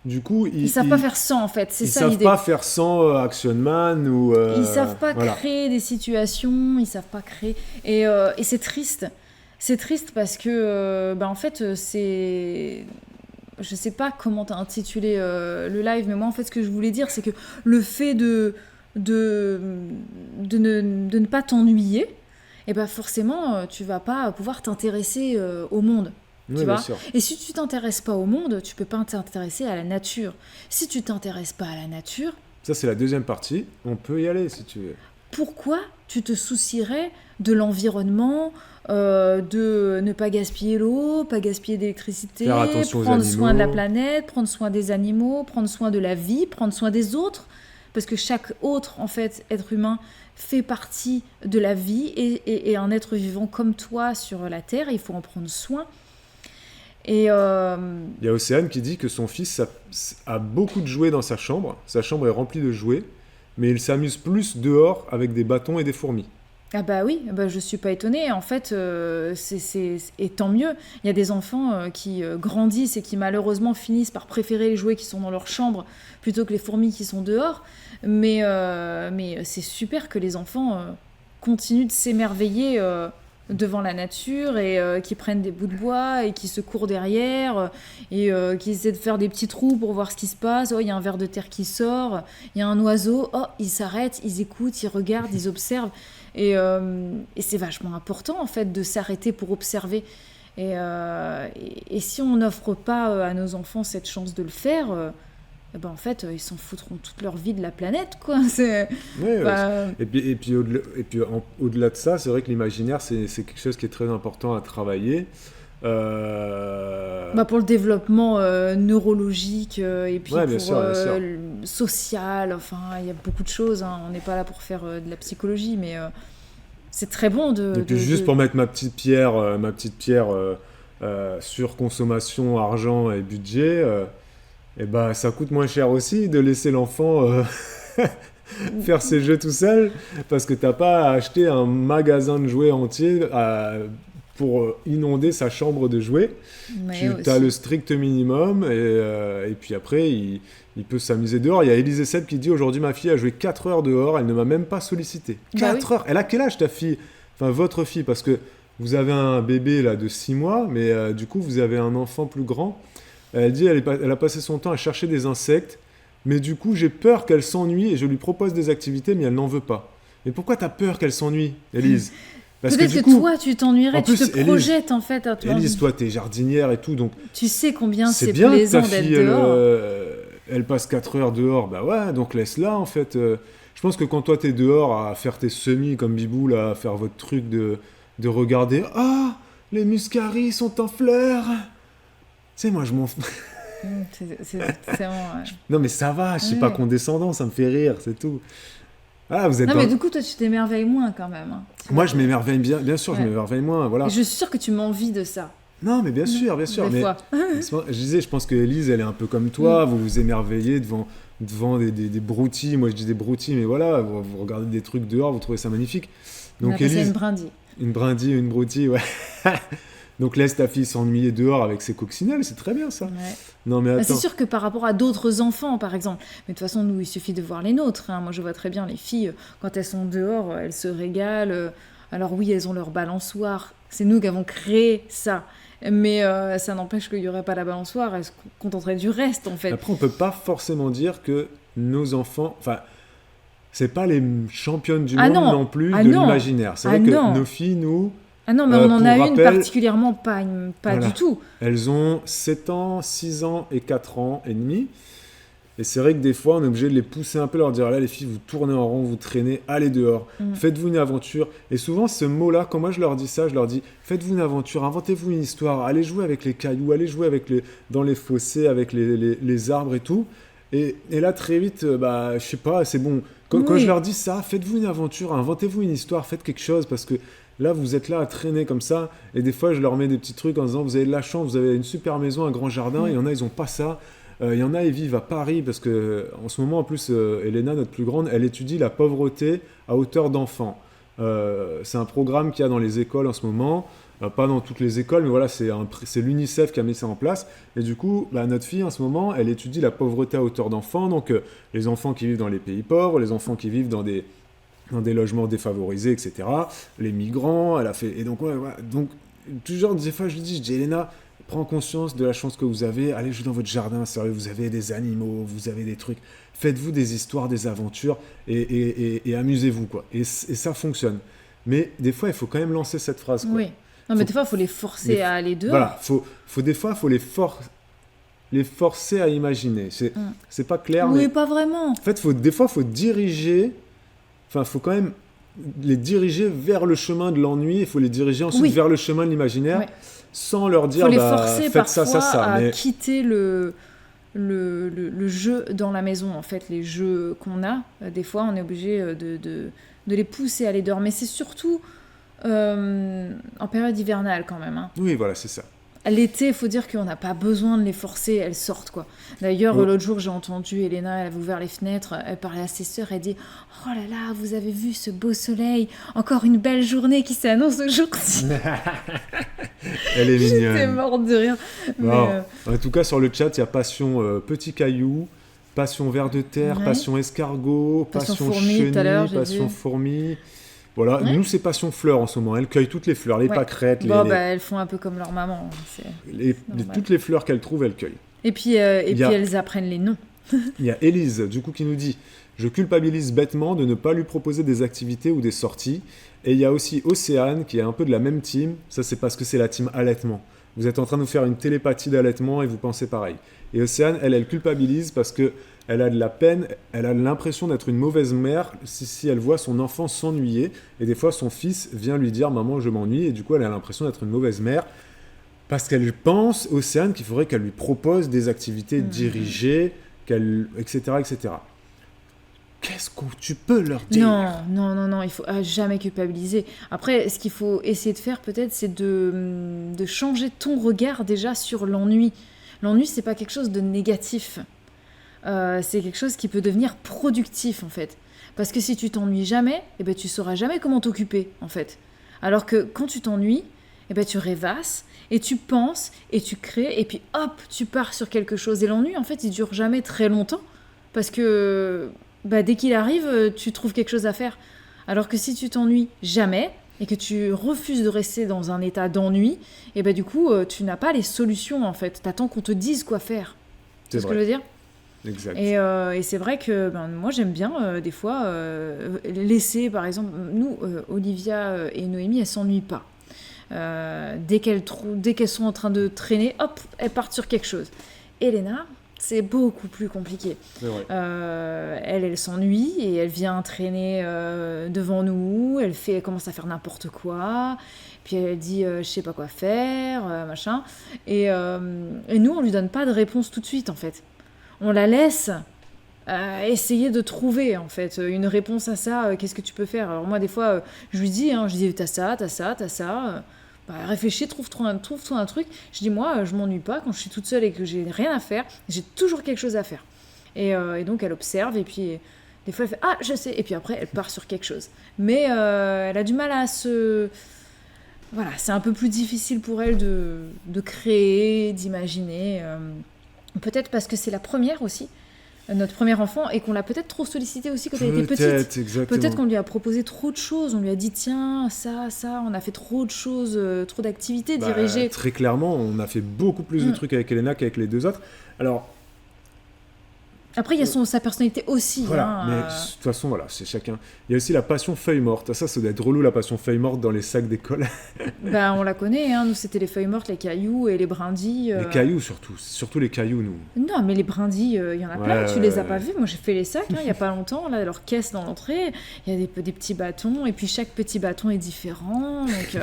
du coup, ils savent pas faire sans, en fait. C'est ça l'idée. Ils savent pas faire sans Action Man ou. Ils savent pas créer des situations. Ils savent pas créer. Et c'est triste. C'est triste parce que, en fait, c'est. Je sais pas comment t'as intitulé le live, mais moi, en fait, ce que je voulais dire, c'est que le fait de ne pas t'ennuyer, et forcément, tu vas pas pouvoir t'intéresser au monde. Oui, tu vois. sûr. Et si tu t'intéresses pas au monde, tu peux pas t'intéresser à la nature. Si tu t'intéresses pas à la nature... Ça, c'est la deuxième partie. On peut y aller, si tu veux. Pourquoi tu te soucierais de l'environnement, de ne pas gaspiller l'eau, pas gaspiller d'électricité, prendre soin de la planète, prendre soin des animaux, prendre soin de la vie, prendre soin des autres ? Parce que chaque autre, en fait, être humain fait partie de la vie et un être vivant comme toi sur la Terre, il faut en prendre soin. Et il y a Océane qui dit que son fils a beaucoup de jouets dans sa chambre. Sa chambre est remplie de jouets, mais il s'amuse plus dehors avec des bâtons et des fourmis. Ah bah oui, je suis pas étonnée. En fait, et tant mieux. Il y a des enfants qui grandissent et qui malheureusement finissent par préférer les jouets qui sont dans leur chambre plutôt que les fourmis qui sont dehors. Mais c'est super que les enfants continuent de s'émerveiller devant la nature et qui prennent des bouts de bois et qui se courent derrière et qui essaient de faire des petits trous pour voir ce qui se passe. Oh, il y a un ver de terre qui sort, il y a un oiseau, oh, ils s'arrêtent, ils écoutent, ils regardent, ils observent. Et c'est vachement important en fait de s'arrêter pour observer. Et si on n'offre pas à nos enfants cette chance de le faire, en fait, ils s'en foutront toute leur vie de la planète, quoi. Et puis au-delà de ça, c'est vrai que l'imaginaire, c'est quelque chose qui est très important à travailler. Pour le développement neurologique et puis bien sûr. social, enfin, il y a beaucoup de choses. Hein. On n'est pas là pour faire de la psychologie, mais c'est très bon de... Et puis juste pour mettre ma petite pierre sur consommation, argent et budget... ça coûte moins cher aussi de laisser l'enfant faire ses jeux tout seul, parce que t'as pas à acheter un magasin de jouets entier pour inonder sa chambre de jouets. Tu as le strict minimum et puis après il peut s'amuser dehors. Il y a Élise Seb qui dit: aujourd'hui ma fille a joué 4 heures dehors, elle ne m'a même pas sollicité. 4 heures. Elle a quel âge ta fille? Enfin votre fille, parce que vous avez un bébé là de 6 mois, mais du coup vous avez un enfant plus grand. Elle dit elle a passé son temps à chercher des insectes, mais du coup j'ai peur qu'elle s'ennuie et je lui propose des activités, mais elle n'en veut pas. Mais pourquoi t'as peur qu'elle s'ennuie, Élise? Peut-être que toi tu t'ennuierais, tu te projettes en fait. Élise, toi t'es jardinière et tout, donc tu sais combien c'est bien plaisant que ta fille, d'être dehors. Elle passe 4 heures dehors, bah ouais, donc laisse-la en fait. Je pense que quand toi t'es dehors à faire tes semis comme Bibou, là, à faire votre truc de regarder, les muscaries sont en fleurs. Tu sais, moi, je m'en fous. C'est vraiment... Non, mais ça va, je suis pas condescendant, ça me fait rire, c'est tout. Ah, vous êtes mais du coup, toi, tu t'émerveilles moins, quand même. Hein. Moi, je m'émerveille bien sûr, je m'émerveille moins, voilà. Et je suis sûre que tu m'envies de ça. Non, mais bien sûr. Des fois. Je disais, je pense que Élise, elle est un peu comme toi, vous vous émerveillez devant des broutilles. Moi, je dis des broutilles, mais voilà, vous regardez des trucs dehors, vous trouvez ça magnifique. Donc, Élise... C'est une brindille. Une brindille, une broutille, ouais. Donc laisse ta fille s'ennuyer dehors avec ses coccinelles, c'est très bien ça. Ouais. Non mais attends. C'est sûr que par rapport à d'autres enfants, par exemple, mais de toute façon, nous, il suffit de voir les nôtres. Hein. Moi, je vois très bien les filles, quand elles sont dehors, elles se régalent. Alors oui, elles ont leur balançoire. C'est nous qui avons créé ça. Mais ça n'empêche qu'il n'y aurait pas la balançoire. Elles se contenteraient du reste, en fait. Après, on ne peut pas forcément dire que nos enfants... Enfin, c'est pas les championnes du Ah monde non. non plus Ah de non. l'imaginaire. C'est Ah vrai que non. nos filles, nous, Ah non, mais on en pour a une rappel, particulièrement pas voilà. du tout. Elles ont 7 ans, 6 ans et 4 ans et demi. Et c'est vrai que des fois, on est obligé de les pousser un peu, leur dire là, les filles, vous tournez en rond, vous traînez, allez dehors, faites-vous une aventure. Et souvent, ce mot-là, quand moi je leur dis ça, je leur dis faites-vous une aventure, inventez-vous une histoire, allez jouer avec les cailloux, allez jouer dans les fossés, avec les arbres et tout. Et là, très vite, je sais pas, c'est bon. Quand je leur dis ça, faites-vous une aventure, inventez-vous une histoire, faites quelque chose, parce que là, vous êtes là à traîner comme ça. Et des fois, je leur mets des petits trucs en disant vous avez de la chance, vous avez une super maison, un grand jardin. Il y en a, ils ont pas ça. Il y en a, ils vivent à Paris parce que en ce moment, en plus, Elena, notre plus grande, elle étudie la pauvreté à hauteur d'enfant. C'est un programme qu'il y a dans les écoles en ce moment. Pas dans toutes les écoles, mais voilà, c'est l'UNICEF qui a mis ça en place. Et du coup, notre fille, en ce moment, elle étudie la pauvreté à hauteur d'enfant. Donc, les enfants qui vivent dans les pays pauvres, les enfants qui vivent dans des logements défavorisés, etc. Les migrants, elle a fait... Et donc, donc toujours, des fois, je lui dis, Elena, prends conscience de la chance que vous avez, allez jouer dans votre jardin, sérieux, vous avez des animaux, vous avez des trucs, faites-vous des histoires, des aventures, et amusez-vous, quoi. Et ça fonctionne. Mais des fois, il faut quand même lancer cette phrase, quoi. Oui. Non, mais des fois, il faut les forcer à aller dehors. Voilà, des fois, il faut les forcer à imaginer. C'est pas clair, Oui, mais... pas vraiment. En fait, des fois, il faut diriger... Enfin, il faut quand même les diriger vers le chemin de l'ennui, il faut les diriger ensuite vers le chemin de l'imaginaire, sans leur dire, faut les forcer faites ça, à mais... quitter le jeu dans la maison, en fait, les jeux qu'on a. Des fois, on est obligé de les pousser à aller dehors, mais c'est surtout en période hivernale quand même. Hein. Oui, voilà, c'est ça. L'été, il faut dire qu'on n'a pas besoin de les forcer, elles sortent, quoi. D'ailleurs, l'autre jour, j'ai entendu Elena, elle avait ouvert les fenêtres, elle parlait à ses sœurs, elle dit « Oh là là, vous avez vu ce beau soleil, encore une belle journée qui s'annonce aujourd'hui. » Elle est mignonne. J'étais morte de rire. Mais, en tout cas, sur le chat, il y a passion petit caillou, passion ver de terre, passion escargot, passion fourmi, chenille, passion fourmi... Voilà, nous c'est passion fleurs en ce moment. Elles cueillent toutes les fleurs, les pâquerettes. Elles font un peu comme leur maman. Toutes les fleurs qu'elles trouvent, elles cueillent. Et puis elles apprennent les noms. Il y a Élise, du coup, qui nous dit « Je culpabilise bêtement de ne pas lui proposer des activités ou des sorties. » Et il y a aussi Océane, qui est un peu de la même team. Ça, c'est parce que c'est la team allaitement. Vous êtes en train de nous faire une télépathie d'allaitement et vous pensez pareil. Et Océane, elle culpabilise parce que elle a de la peine, elle a l'impression d'être une mauvaise mère si elle voit son enfant s'ennuyer. Et des fois, son fils vient lui dire « Maman, je m'ennuie ». Et du coup, elle a l'impression d'être une mauvaise mère parce qu'elle pense, Océane, qu'il faudrait qu'elle lui propose des activités dirigées, etc., etc. Qu'est-ce que tu peux leur dire ? Non, il faut jamais culpabiliser. Après, ce qu'il faut essayer de faire peut-être, c'est de changer ton regard déjà sur l'ennui. L'ennui, c'est pas quelque chose de négatif. C'est quelque chose qui peut devenir productif en fait. Parce que si tu t'ennuies jamais, tu sauras jamais comment t'occuper en fait. Alors que quand tu t'ennuies, tu rêvasses et tu penses et tu crées et puis hop, tu pars sur quelque chose. Et l'ennui en fait, il dure jamais très longtemps parce que dès qu'il arrive, tu trouves quelque chose à faire. Alors que si tu t'ennuies jamais et que tu refuses de rester dans un état d'ennui, du coup, tu n'as pas les solutions en fait. T'attends qu'on te dise quoi faire. C'est ce que je veux dire ? Exact. Et c'est vrai que moi j'aime bien des fois laisser par exemple nous Olivia et Noémie elles s'ennuient pas dès qu'elles sont en train de traîner hop elles partent sur quelque chose. Elena c'est beaucoup plus compliqué. Elle s'ennuie et elle vient traîner devant nous, elle commence à faire n'importe quoi. Puis elle dit je sais pas quoi faire machin et nous on lui donne pas de réponse tout de suite en fait. On la laisse essayer de trouver en fait une réponse à ça. Qu'est-ce que tu peux faire ? Alors moi des fois je lui dis t'as ça, réfléchis, trouve-toi un truc. Je dis moi je m'ennuie pas quand je suis toute seule et que j'ai rien à faire, j'ai toujours quelque chose à faire. Et donc elle observe et puis des fois elle fait ah je sais et puis après elle part sur quelque chose. Mais elle a du mal à se... Voilà, c'est un peu plus difficile pour elle de créer, d'imaginer... Peut-être parce que c'est la première aussi, notre premier enfant, et qu'on l'a peut-être trop sollicité aussi quand elle était petite. Exactement. Peut-être qu'on lui a proposé trop de choses, on lui a dit tiens, ça, on a fait trop de choses, trop d'activités dirigées. Très clairement, on a fait beaucoup plus de trucs avec Elena qu'avec les deux autres. Alors, Après, il y a sa personnalité aussi. Voilà, hein, mais de toute façon, voilà, c'est chacun. Il y a aussi la passion feuille morte. Ça doit être relou, la passion feuille morte dans les sacs d'école. Ben, on la connaît, hein. Nous, c'était les feuilles mortes, les cailloux et les brindilles. Les cailloux, surtout les cailloux, nous. Non, mais les brindilles, il y en a plein. Tu les as pas vus? Moi, j'ai fait les sacs, hein, il y a pas longtemps, là, leur caisse dans l'entrée. Il y a des petits bâtons, et puis chaque petit bâton est différent. Donc,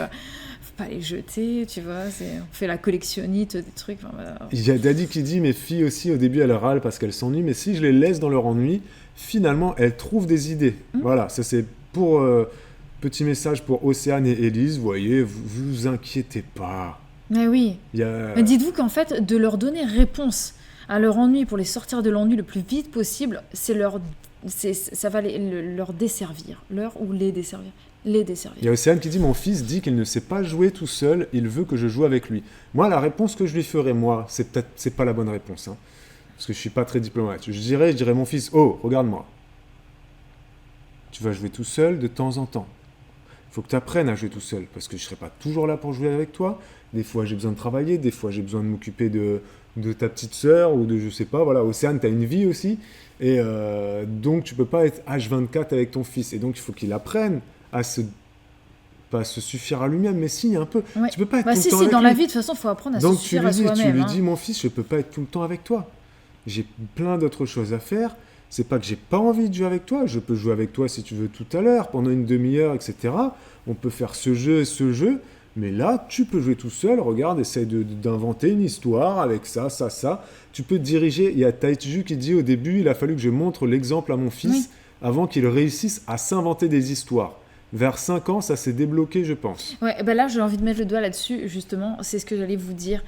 faut pas les jeter, tu vois. On fait la collectionnite des trucs. Enfin, voilà. Il y a Daddy qui dit, mes filles aussi, au début, elles râlent parce qu'elles s'ennuient, mais si je les laisse dans leur ennui, finalement, elles trouvent des idées. Voilà, ça c'est pour... petit message pour Océane et Élise, vous voyez, vous inquiétez pas. Mais oui. Mais dites-vous qu'en fait, de leur donner réponse à leur ennui pour les sortir de l'ennui le plus vite possible, ça va leur desservir. Les desservir. Les desservir. Il y a Océane qui dit, mon fils dit qu'il ne sait pas jouer tout seul, il veut que je joue avec lui. Moi, la réponse que je lui ferais, c'est pas la bonne réponse. Hein, parce que je suis pas très diplomate. Je dirais, mon fils, oh, regarde-moi. Tu vas jouer tout seul de temps en temps. Il faut que tu apprennes à jouer tout seul, parce que je ne serai pas toujours là pour jouer avec toi. Des fois, j'ai besoin de travailler, des fois, j'ai besoin de m'occuper de ta petite sœur, ou de, je sais pas, voilà. Océane, tu as une vie aussi, et donc tu peux pas être H24 avec ton fils. Et donc, il faut qu'il apprenne à pas se suffire à lui-même, mais si, un peu. Ouais. Tu peux pas être tout le temps avec avec dans lui. La vie, de toute façon, il faut apprendre à se suffire à soi-même. Donc, tu lui dis, mon fils, je peux pas être tout le temps avec toi. J'ai plein d'autres choses à faire. C'est pas que j'ai pas envie de jouer avec toi, je peux jouer avec toi si tu veux tout à l'heure, pendant une demi-heure, etc. On peut faire ce jeu, mais là, tu peux jouer tout seul, regarde, essaye d'inventer une histoire avec ça. Tu peux diriger, il y a Taïtiju qui dit au début, il a fallu que je montre l'exemple à mon fils avant qu'il réussisse à s'inventer des histoires. Vers 5 ans, ça s'est débloqué, je pense. Ouais, ben là, j'ai envie de mettre le doigt là-dessus, justement, c'est ce que j'allais vous dire.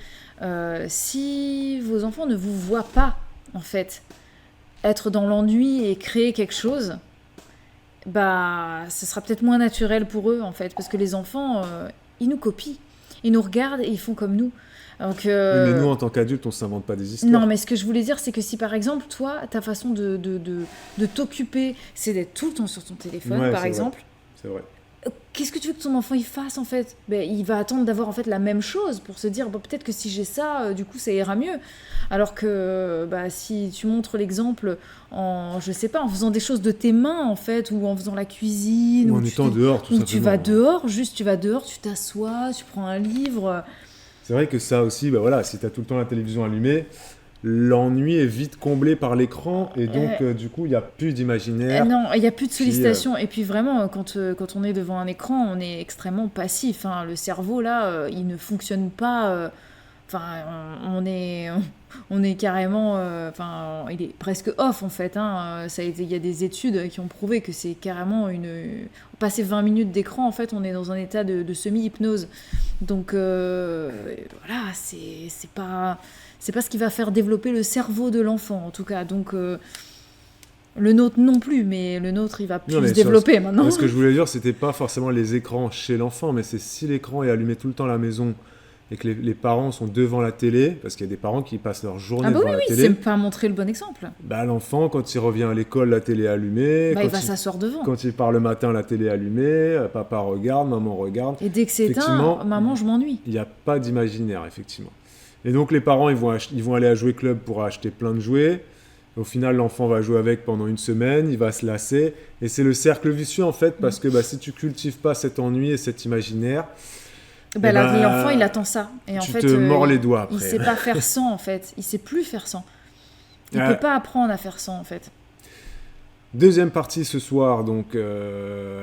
Si vos enfants ne vous voient pas, en fait, être dans l'ennui et créer quelque chose, bah, ce sera peut-être moins naturel pour eux, en fait. Parce que les enfants, ils nous copient. Ils nous regardent et ils font comme nous. Donc, oui, mais nous, en tant qu'adultes, on ne s'invente pas des histoires. Non, mais ce que je voulais dire, c'est que si, par exemple, toi, ta façon de t'occuper, c'est d'être tout le temps sur ton téléphone, par exemple... C'est vrai. Qu'est-ce que tu veux que ton enfant il fasse en fait? Il va attendre d'avoir en fait la même chose pour se dire peut-être que si j'ai ça, du coup ça ira mieux. Alors que si tu montres l'exemple en faisant des choses de tes mains en fait, ou en faisant la cuisine, ou en étant dehors, tout simplement. Tu vas dehors, tu t'assois, tu prends un livre. C'est vrai que ça aussi, si tu as tout le temps la télévision allumée, l'ennui est vite comblé par l'écran et donc du coup il n'y a plus d'imaginaire. Non, il n'y a plus de sollicitation. Et puis vraiment, quand on est devant un écran, on est extrêmement passif. Hein. Le cerveau là, il ne fonctionne pas. On est carrément. Il est presque off en fait. Hein. Il y a des études qui ont prouvé que c'est carrément passer 20 minutes d'écran, en fait, on est dans un état de semi-hypnose. Donc voilà, c'est pas ce qui va faire développer le cerveau de l'enfant, en tout cas. Donc, le nôtre non plus, mais le nôtre, il va plus se développer maintenant. Ce que je voulais dire, c'était pas forcément les écrans chez l'enfant, mais c'est si l'écran est allumé tout le temps à la maison et que les parents sont devant la télé, parce qu'il y a des parents qui passent leur journée devant la télé. C'est pas montrer le bon exemple. L'enfant, quand il revient à l'école, la télé est allumée. Il va s'asseoir devant. Quand il part le matin, la télé est allumée. Papa regarde, maman regarde. Et dès que c'est éteint, maman, je m'ennuie. Il n'y a pas d'imaginaire, effectivement. Et donc les parents, ils vont aller à Jouet Club pour acheter plein de jouets. Au final, l'enfant va jouer avec pendant une semaine, il va se lasser. Et c'est le cercle vicieux, en fait, parce que si tu cultives pas cet ennui et cet imaginaire... l'enfant, il attend ça. Et tu te mords les doigts après. Il sait pas faire sans, en fait. Il sait plus faire sans. Il peut pas apprendre à faire sans, en fait. Deuxième partie ce soir, donc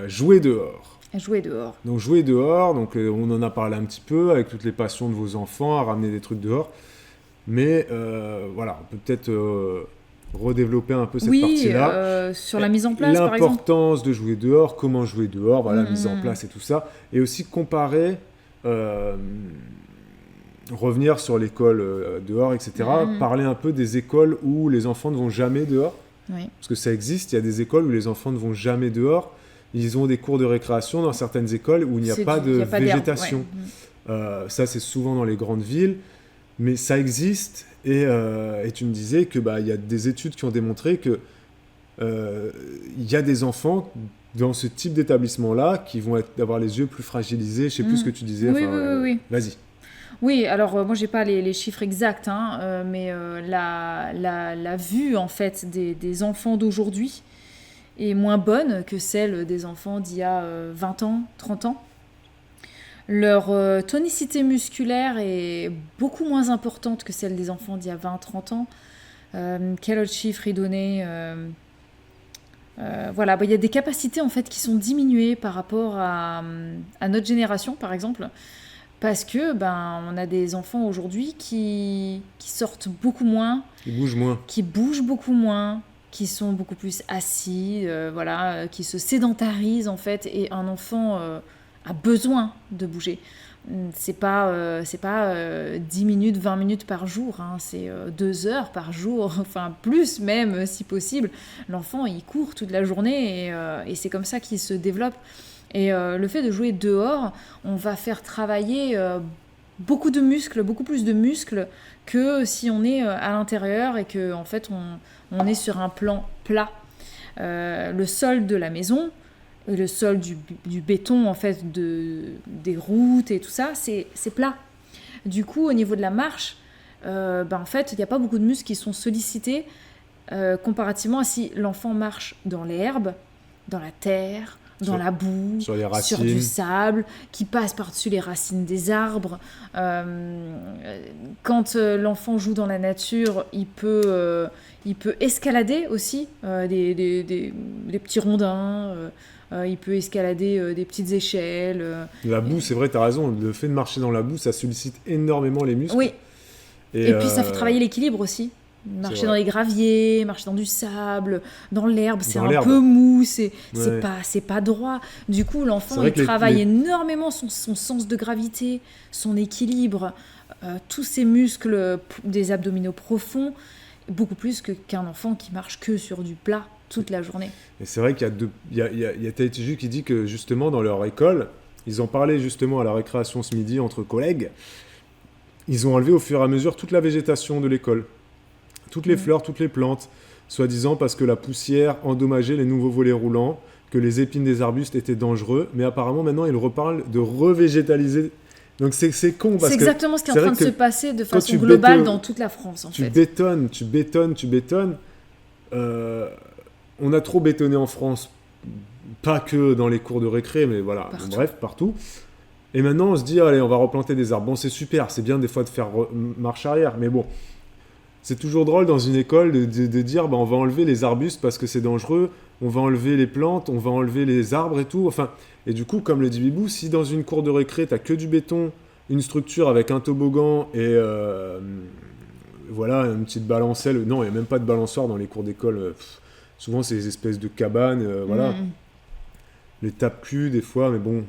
jouer dehors. Jouer dehors. Donc jouer dehors, on en a parlé un petit peu avec toutes les passions de vos enfants, à ramener des trucs dehors. Mais on peut peut-être redévelopper un peu cette partie-là. Sur la mise en place, par exemple. L'importance de jouer dehors, comment jouer dehors, mise en place et tout ça. Et aussi comparer, revenir sur l'école dehors, etc. Parler un peu des écoles où les enfants ne vont jamais dehors. Oui. Parce que ça existe, il y a des écoles où les enfants ne vont jamais dehors. Ils ont des cours de récréation dans certaines écoles où il n'y a pas de végétation. Ça, c'est souvent dans les grandes villes. Mais ça existe. Et tu me disais qu'il y a des études qui ont démontré qu'il y a des enfants dans ce type d'établissement-là qui vont avoir les yeux plus fragilisés. Je ne sais plus ce que tu disais. Oui. Vas-y. Oui, alors moi j'ai pas les chiffres exacts, hein, mais la vue en fait des enfants d'aujourd'hui est moins bonne que celle des enfants d'il y a 20 ans, 30 ans. Leur tonicité musculaire est beaucoup moins importante que celle des enfants d'il y a 20-30 ans. Quel autre chiffre il donnait voilà, il y a des capacités en fait qui sont diminuées par rapport à notre génération, par exemple, parce que on a des enfants aujourd'hui qui sortent beaucoup moins, Il bouge moins. qui bougent beaucoup moins, qui sont beaucoup plus assis, qui se sédentarisent en fait. Et un enfant a besoin de bouger. C'est pas 10 minutes, 20 minutes par jour, hein, c'est 2 heures par jour, enfin plus même si possible. L'enfant il court toute la journée et c'est comme ça qu'il se développe. Et le fait de jouer dehors, on va faire travailler beaucoup de muscles, beaucoup plus de muscles que si on est à l'intérieur et que en fait on est sur un plan plat. Le sol de la maison, le sol du béton en fait des routes et tout ça, c'est plat. Du coup, au niveau de la marche, en fait, il n'y a pas beaucoup de muscles qui sont sollicités comparativement à si l'enfant marche dans l'herbe, dans la terre, dans la boue, sur les racines, sur du sable, qui passe par-dessus les racines des arbres. Quand l'enfant joue dans la nature, il peut escalader aussi des petits rondins, il peut escalader des petites échelles. La boue, c'est vrai, tu as raison, le fait de marcher dans la boue, ça sollicite énormément les muscles. Oui, et puis ça fait travailler l'équilibre aussi. Marcher dans les graviers, marcher dans du sable, dans l'herbe, c'est un peu mou, c'est pas droit. Du coup, l'enfant, il travaille énormément son sens de gravité, son équilibre, tous ses muscles des abdominaux profonds, beaucoup plus qu'un enfant qui marche que sur du plat toute la journée. Et c'est vrai qu'il y a Tahiti qui dit que justement, dans leur école, ils en parlaient justement à la récréation ce midi entre collègues, ils ont enlevé au fur et à mesure toute la végétation de l'école. Toutes les fleurs, toutes les plantes, soi-disant parce que la poussière endommageait les nouveaux volets roulants, que les épines des arbustes étaient dangereux, mais apparemment maintenant ils reparlent de revégétaliser. Donc c'est con parce que... C'est exactement ce qui est en train de se passer de façon globale dans toute la France en fait. Tu bétonnes. On a trop bétonné en France, pas que dans les cours de récré, mais voilà, bref, partout. Et maintenant on se dit, allez, on va replanter des arbres. Bon, c'est super, c'est bien des fois de faire marche arrière, mais bon... C'est toujours drôle dans une école de dire on va enlever les arbustes parce que c'est dangereux, on va enlever les plantes, on va enlever les arbres et tout. Enfin, et du coup, comme le dit Bibou, si dans une cour de récré, tu n'as que du béton, une structure avec un toboggan et voilà, une petite balancelle. Non, il n'y a même pas de balançoire dans les cours d'école. Souvent, c'est des espèces de cabanes. Voilà. Les tape-cul des fois, mais bon.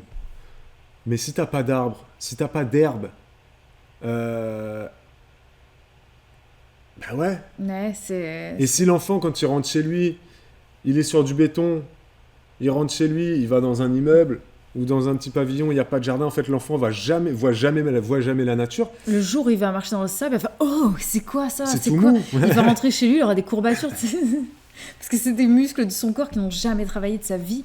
Mais si tu n'as pas d'arbres, si tu n'as pas d'herbe, ben ouais. Et si l'enfant, quand il rentre chez lui, il est sur du béton, il rentre chez lui, il va dans un immeuble ou dans un petit pavillon, il n'y a pas de jardin, en fait, l'enfant voit jamais la nature. Le jour où il va marcher dans le sable, il va faire « Oh, c'est quoi ça ? C'est tout quoi ?» mou. Il va rentrer chez lui, il aura des courbatures. Parce que c'est des muscles de son corps qui n'ont jamais travaillé de sa vie.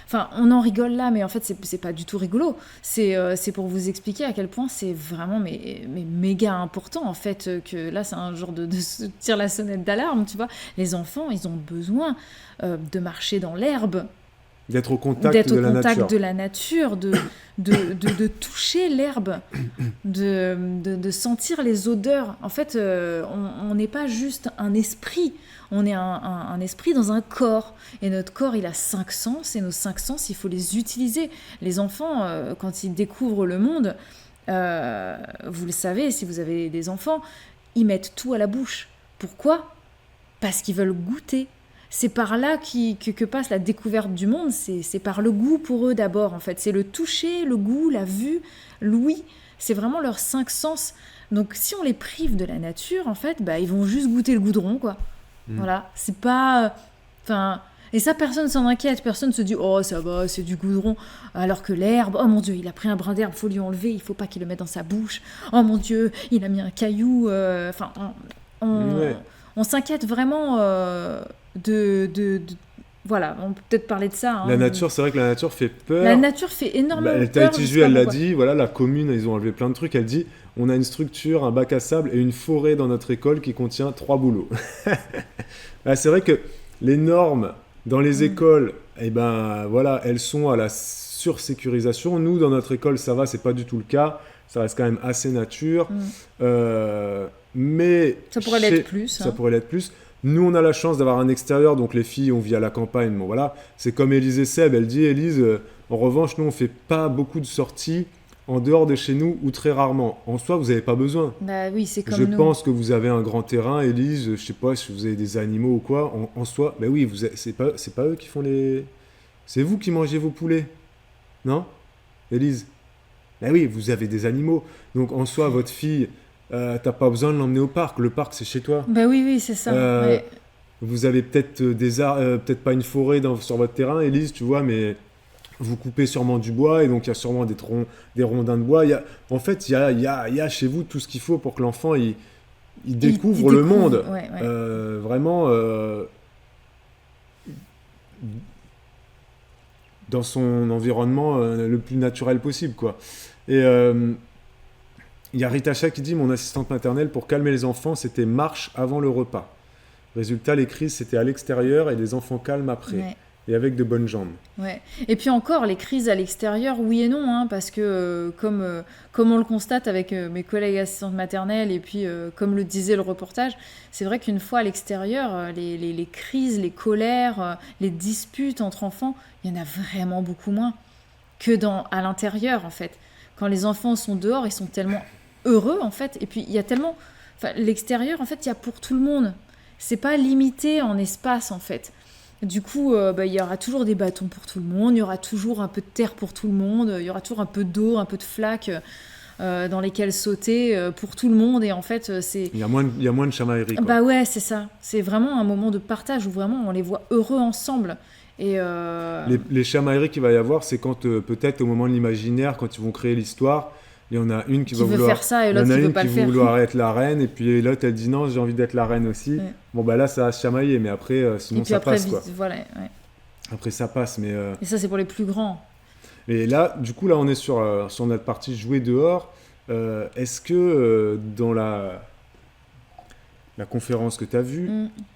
Enfin, on en rigole là, mais en fait, c'est pas du tout rigolo. C'est pour vous expliquer à quel point c'est vraiment mais méga important, en fait, que là, c'est un genre de tire la sonnette d'alarme, tu vois. Les enfants, ils ont besoin de marcher dans l'herbe, d'être au contact de la nature, de toucher l'herbe, de sentir les odeurs. En fait, on n'est pas juste un esprit, on est un esprit dans un corps. Et notre corps, il a 5 sens, et nos 5 sens, il faut les utiliser. Les enfants, quand ils découvrent le monde, vous le savez, si vous avez des enfants, ils mettent tout à la bouche. Pourquoi ? Parce qu'ils veulent goûter. C'est par là que passe la découverte du monde, c'est par le goût pour eux d'abord, en fait. C'est le toucher, le goût, la vue, l'ouïe, c'est vraiment leurs 5 sens. Donc si on les prive de la nature, en fait, ils vont juste goûter le goudron, quoi. Voilà, c'est pas... et ça, personne s'en inquiète, personne se dit « Oh, ça va, c'est du goudron », alors que l'herbe, « Oh mon Dieu, il a pris un brin d'herbe, il faut lui enlever, il faut pas qu'il le mette dans sa bouche. Oh mon Dieu, il a mis un caillou... » on s'inquiète vraiment... de voilà, on peut peut-être parler de ça. Hein, La nature, c'est vrai que la nature fait peur. La nature fait énormément peur. Tahiti Ju, elle l'a dit, voilà, la commune, ils ont enlevé plein de trucs. Elle dit, on a une structure, un bac à sable et une forêt dans notre école qui contient 3 boulots. C'est vrai que les normes dans les écoles, eh ben, voilà, elles sont à la sursécurisation. Nous, dans notre école, ça va, c'est pas du tout le cas. Ça reste quand même assez nature. Mais ça pourrait l'être plus. Ça pourrait l'être plus. Nous, on a la chance d'avoir un extérieur, donc les filles, on vit à la campagne. Bon, voilà. C'est comme Élise et Seb. Elle dit, Élise, en revanche, nous, on fait pas beaucoup de sorties en dehors de chez nous ou très rarement. En soi, vous n'avez pas besoin. Bah oui, c'est comme je nous. pense que vous avez un grand terrain, Élise. Je sais pas si vous avez des animaux ou quoi. En soi, bah oui, c'est pas eux qui font les. C'est vous qui mangez vos poulets, non, Élise? Bah oui, vous avez des animaux. Donc en soi, votre fille, t'as pas besoin de l'emmener au parc. Le parc, c'est chez toi. Bah oui, c'est ça. Ouais. Vous avez peut-être peut-être pas une forêt sur votre terrain, Élise, tu vois, mais vous coupez sûrement du bois et donc il y a sûrement des rondins de bois. En fait, il y a chez vous tout ce qu'il faut pour que l'enfant il découvre le monde. Ouais. Vraiment dans son environnement le plus naturel possible, quoi. Et il y a Ritacha qui dit, mon assistante maternelle, pour calmer les enfants, c'était marche avant le repas. Résultat, les crises, c'était à l'extérieur et les enfants calmes après. Ouais. Et avec de bonnes jambes. Ouais. Et puis encore, les crises à l'extérieur, oui et non, hein, parce que comme on le constate avec mes collègues assistantes maternelles, et puis comme le disait le reportage, c'est vrai qu'une fois à l'extérieur, les crises, les colères, les disputes entre enfants, il y en a vraiment beaucoup moins que à l'intérieur, en fait. Quand les enfants sont dehors, ils sont tellement heureux, en fait. Et puis, il y a tellement... Enfin, l'extérieur, en fait, il y a pour tout le monde. C'est pas limité en espace, en fait. Du coup, il y aura toujours des bâtons pour tout le monde, il y aura toujours un peu de terre pour tout le monde, il y aura toujours un peu d'eau, un peu de flaques dans lesquelles sauter pour tout le monde. Et en fait, c'est... Il y a moins de chamaillerie, quoi. Bah ouais, c'est ça. C'est vraiment un moment de partage où vraiment on les voit heureux ensemble. Et les chamailleries qu'il va y avoir, c'est quand peut-être au moment de l'imaginaire, quand ils vont créer l'histoire, il y en a une qui va vouloir faire ça et l'autre qui veut pas le faire. vouloir être la reine et puis l'autre elle dit non, j'ai envie d'être la reine aussi. Ouais. Bon bah là ça va se chamailler, mais après sinon ça passe, quoi. Voilà, ouais. Après ça passe, mais et ça c'est pour les plus grands. Et là du coup là on est sur notre partie jouer dehors. Est-ce que dans la conférence que tu as vue,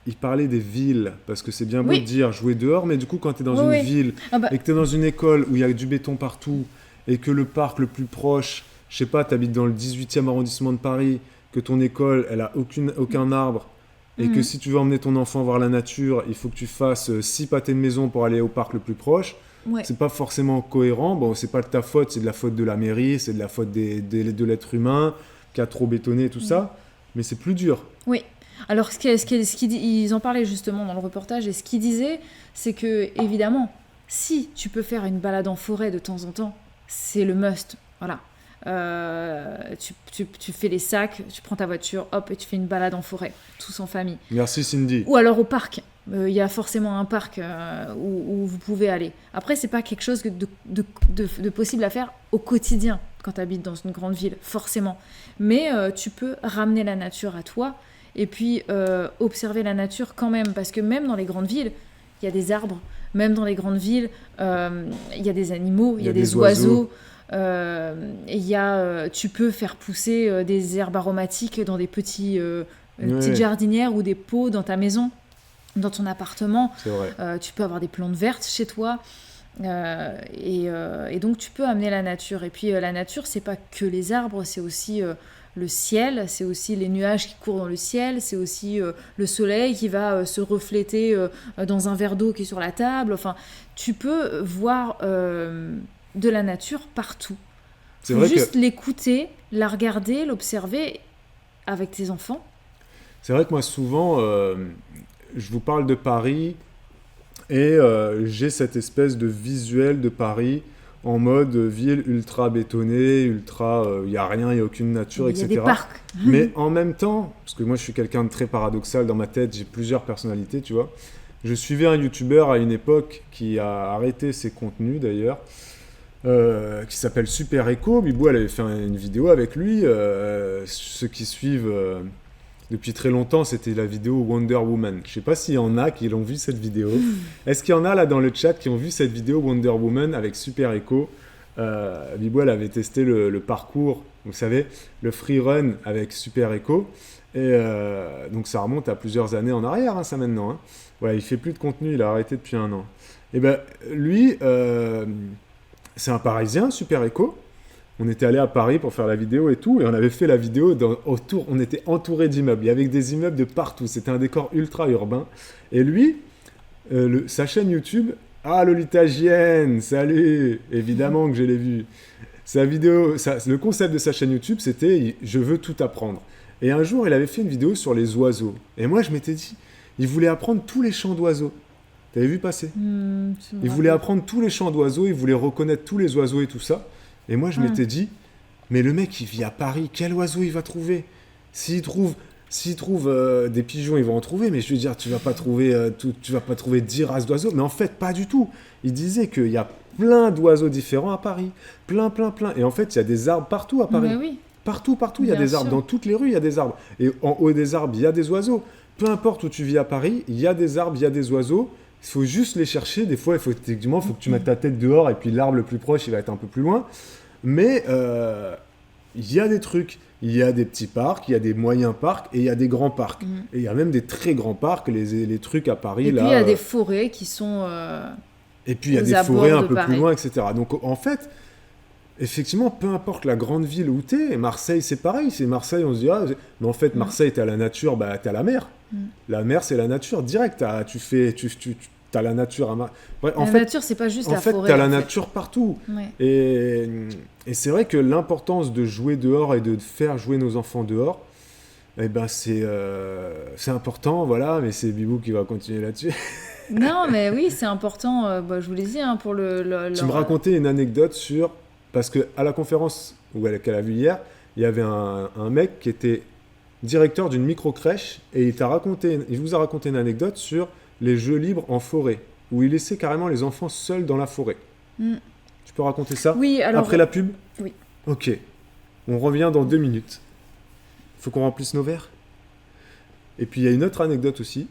il parlait des villes, parce que c'est bien beau de dire jouer dehors, mais du coup quand tu es dans une ville et que tu es dans une école où il y a du béton partout et que le parc le plus proche, je sais pas, tu habites dans le 18e arrondissement de Paris, que ton école, elle a aucun arbre, et que si tu veux emmener ton enfant voir la nature, il faut que tu fasses 6 pâtés de maison pour aller au parc le plus proche. C'est pas forcément cohérent. Bon, c'est pas de ta faute, c'est de la faute de la mairie, c'est de la faute de l'être humain qui a trop bétonné tout ça, mais c'est plus dur. Oui. Alors, ils en parlaient justement dans le reportage, et ce qu'ils disaient, c'est que, évidemment, si tu peux faire une balade en forêt de temps en temps, c'est le must. Voilà. Tu fais les sacs, tu prends ta voiture, hop, et tu fais une balade en forêt, tous en famille. Merci Cindy. Ou alors au parc. Il y a forcément un parc où vous pouvez aller. Après, c'est pas quelque chose de possible à faire au quotidien quand tu habites dans une grande ville, forcément. Mais tu peux ramener la nature à toi et puis observer la nature quand même. Parce que même dans les grandes villes, il y a des arbres. Même dans les grandes villes, il y a des animaux, il y a des oiseaux. Tu peux faire pousser des herbes aromatiques dans des petites jardinières ou des pots dans ta maison, dans ton appartement. C'est vrai. Tu peux avoir des plantes vertes chez toi. Et donc tu peux amener la nature. Et puis la nature, c'est pas que les arbres, c'est aussi le ciel, c'est aussi les nuages qui courent dans le ciel, c'est aussi le soleil qui va se refléter dans un verre d'eau qui est sur la table. Enfin, tu peux voir de la nature partout. C'est vrai juste l'écouter, la regarder, l'observer avec tes enfants. C'est vrai que moi souvent je vous parle de Paris et j'ai cette espèce de visuel de Paris en mode ville ultra bétonnée, il n'y a rien, il n'y a aucune nature, etc. Il y a des parcs. Mais en même temps, parce que moi je suis quelqu'un de très paradoxal dans ma tête, j'ai plusieurs personnalités, tu vois. Je suivais un youtubeur à une époque qui a arrêté ses contenus d'ailleurs, qui s'appelle Super Echo. Bibou, elle avait fait une vidéo avec lui. Ceux qui suivent depuis très longtemps, c'était la vidéo Wonder Woman. Je sais pas s'il y en a qui l'ont vu cette vidéo. Est-ce qu'il y en a là dans le chat qui ont vu cette vidéo Wonder Woman avec Super Echo? Bibou, elle avait testé le parcours, vous savez, le free run avec Super Echo. Et donc ça remonte à plusieurs années en arrière, hein, ça maintenant. Hein. Ouais, il fait plus de contenu, il a arrêté depuis 1 an. Et ben lui, c'est un Parisien, Super Echo. On était allé à Paris pour faire la vidéo et tout, et on avait fait la vidéo autour, on était entouré d'immeubles, il y avait des immeubles de partout, c'était un décor ultra urbain. Et lui, sa chaîne YouTube, ah Lolita Gienne, salut, évidemment que je l'ai vu. Sa vidéo, le concept de sa chaîne YouTube, c'était je veux tout apprendre. Et un jour, il avait fait une vidéo sur les oiseaux. Et moi, je m'étais dit, il voulait apprendre tous les chants d'oiseaux. T'avais vu passer? Il voulait apprendre tous les chants d'oiseaux, il voulait reconnaître tous les oiseaux et tout ça. Et moi, je m'étais dit, mais le mec, il vit à Paris, quel oiseau il va trouver? S'il trouve des pigeons, il va en trouver, mais je veux dire, tu vas pas trouver 10 races d'oiseaux. Mais en fait, pas du tout. Il disait qu'il y a plein d'oiseaux différents à Paris. Plein. Et en fait, il y a des arbres partout à Paris. Mais oui. Partout, il y a Bien des arbres. sûr. Dans toutes les rues, il y a des arbres. Et en haut des arbres, il y a des oiseaux. Peu importe où tu vis à Paris, il y a des arbres, il y a des oiseaux. Il faut juste les chercher. Des fois, effectivement, il faut que tu mettes ta tête dehors et puis l'arbre le plus proche, il va être un peu plus loin. Mais il y a des trucs. Il y a des petits parcs, il y a des moyens parcs et il y a des grands parcs. Et il y a même des très grands parcs, les trucs à Paris. Et là, puis il y a des forêts qui sont et puis il y a aux des abords forêts un de peu Paris. plus loin, etc. Donc en fait, effectivement, peu importe la grande ville où t'es, et Marseille c'est pareil. C'est Marseille, on se dit, mais en fait, Marseille, t'es à la nature, bah t'es à la mer. La mer, c'est la nature, direct. T'as la nature à ouais, La nature, c'est pas juste la forêt. t'as la nature partout. Ouais. Et c'est vrai que l'importance de jouer dehors et de faire jouer nos enfants dehors, eh ben c'est important, voilà, mais c'est Bibou qui va continuer là-dessus. Non, mais oui, c'est important. Je vous l'ai dit, hein, pour Tu me racontais une anecdote sur... Parce qu'à la conférence qu'elle a vue hier, il y avait un mec qui était directeur d'une micro-crèche et il vous a raconté une anecdote sur les jeux libres en forêt, où il laissait carrément les enfants seuls dans la forêt. Tu peux raconter ça? Oui, alors... Après la pub? Oui. Ok. On revient dans 2 minutes. Il faut qu'on remplisse nos verres. Et puis il y a une autre anecdote aussi.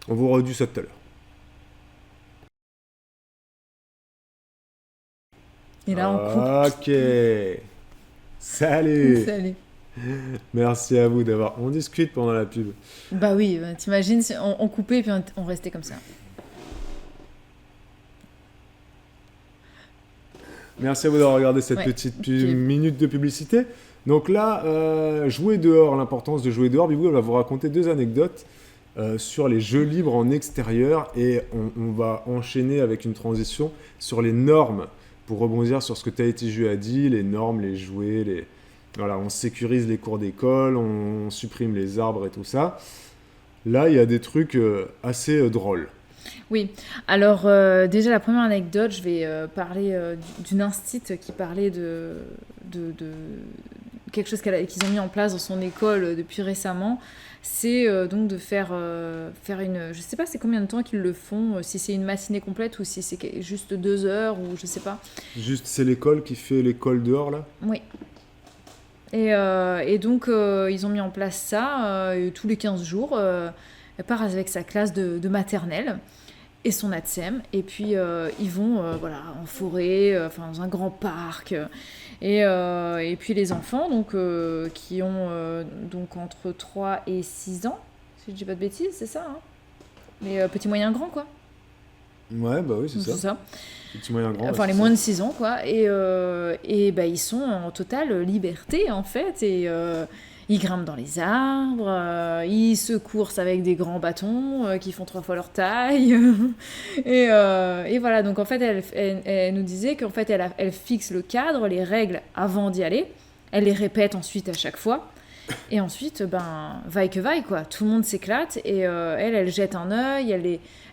On vous redit ça tout à l'heure. Et là, on coupe. Ok. Salut. Salut. Merci à vous d'avoir... On discute pendant la pub. Bah oui, t'imagines, si on coupait et puis on restait comme ça. Merci à vous d'avoir regardé cette Ouais. petite minute de publicité. Donc là, jouer dehors, l'importance de jouer dehors. Bibou, elle va vous raconter 2 anecdotes sur les jeux libres en extérieur et on va enchaîner avec une transition sur les normes pour rebondir sur ce que TATJ a dit, les normes, les jouets, voilà, on sécurise les cours d'école, on supprime les arbres et tout ça. Là, il y a des trucs assez drôles. Oui, alors déjà la première anecdote, je vais parler d'une instite qui parlait de quelque chose qu'ils ont mis en place dans son école depuis récemment. C'est donc de faire une... Je sais pas c'est combien de temps qu'ils le font, si c'est une matinée complète ou si c'est juste 2 heures ou je sais pas. Juste, c'est l'école qui fait l'école dehors, là? Oui. Et donc, ils ont mis en place ça tous les 15 jours. Elle part avec sa classe de maternelle et son ATSEM. Et puis, ils vont en forêt, dans un grand parc. Et puis, les enfants donc, qui ont donc entre 3 et 6 ans, si je dis pas de bêtises, c'est ça, hein. Les petits moyens grands, quoi. Ouais, bah oui, c'est ça. Petit moyen grand. Enfin, les moins de 6 ans, quoi. Et ils sont en totale liberté, en fait. Et ils grimpent dans les arbres, ils se coursent avec des grands bâtons qui font 3 fois leur taille. Et voilà, donc en fait, elle nous disait qu'en fait, elle fixe le cadre, les règles avant d'y aller. Elle les répète ensuite à chaque fois. Et ensuite, vaille que vaille, quoi. Tout le monde s'éclate et elle jette un œil,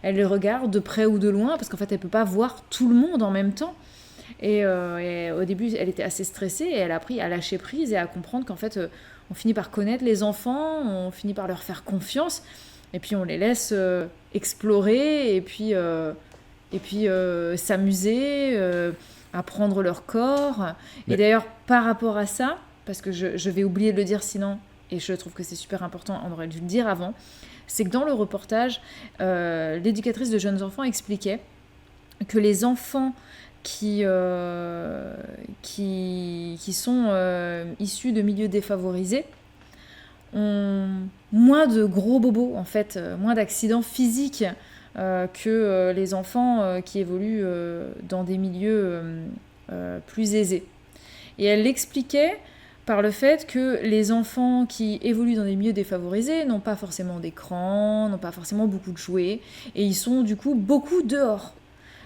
elle les regarde de près ou de loin parce qu'en fait, elle peut pas voir tout le monde en même temps. Et au début, elle était assez stressée et elle a appris à lâcher prise et à comprendre qu'en fait, on finit par connaître les enfants, on finit par leur faire confiance et puis on les laisse explorer et puis s'amuser, apprendre leur corps. Et d'ailleurs, par rapport à ça, parce que je vais oublier de le dire sinon, et je trouve que c'est super important, on aurait dû le dire avant, c'est que dans le reportage, l'éducatrice de jeunes enfants expliquait que les enfants qui sont issus de milieux défavorisés ont moins de gros bobos, en fait, moins d'accidents physiques que les enfants qui évoluent dans des milieux plus aisés. Et elle l'expliquait par le fait que les enfants qui évoluent dans des milieux défavorisés n'ont pas forcément d'écran, n'ont pas forcément beaucoup de jouets, et ils sont du coup beaucoup dehors.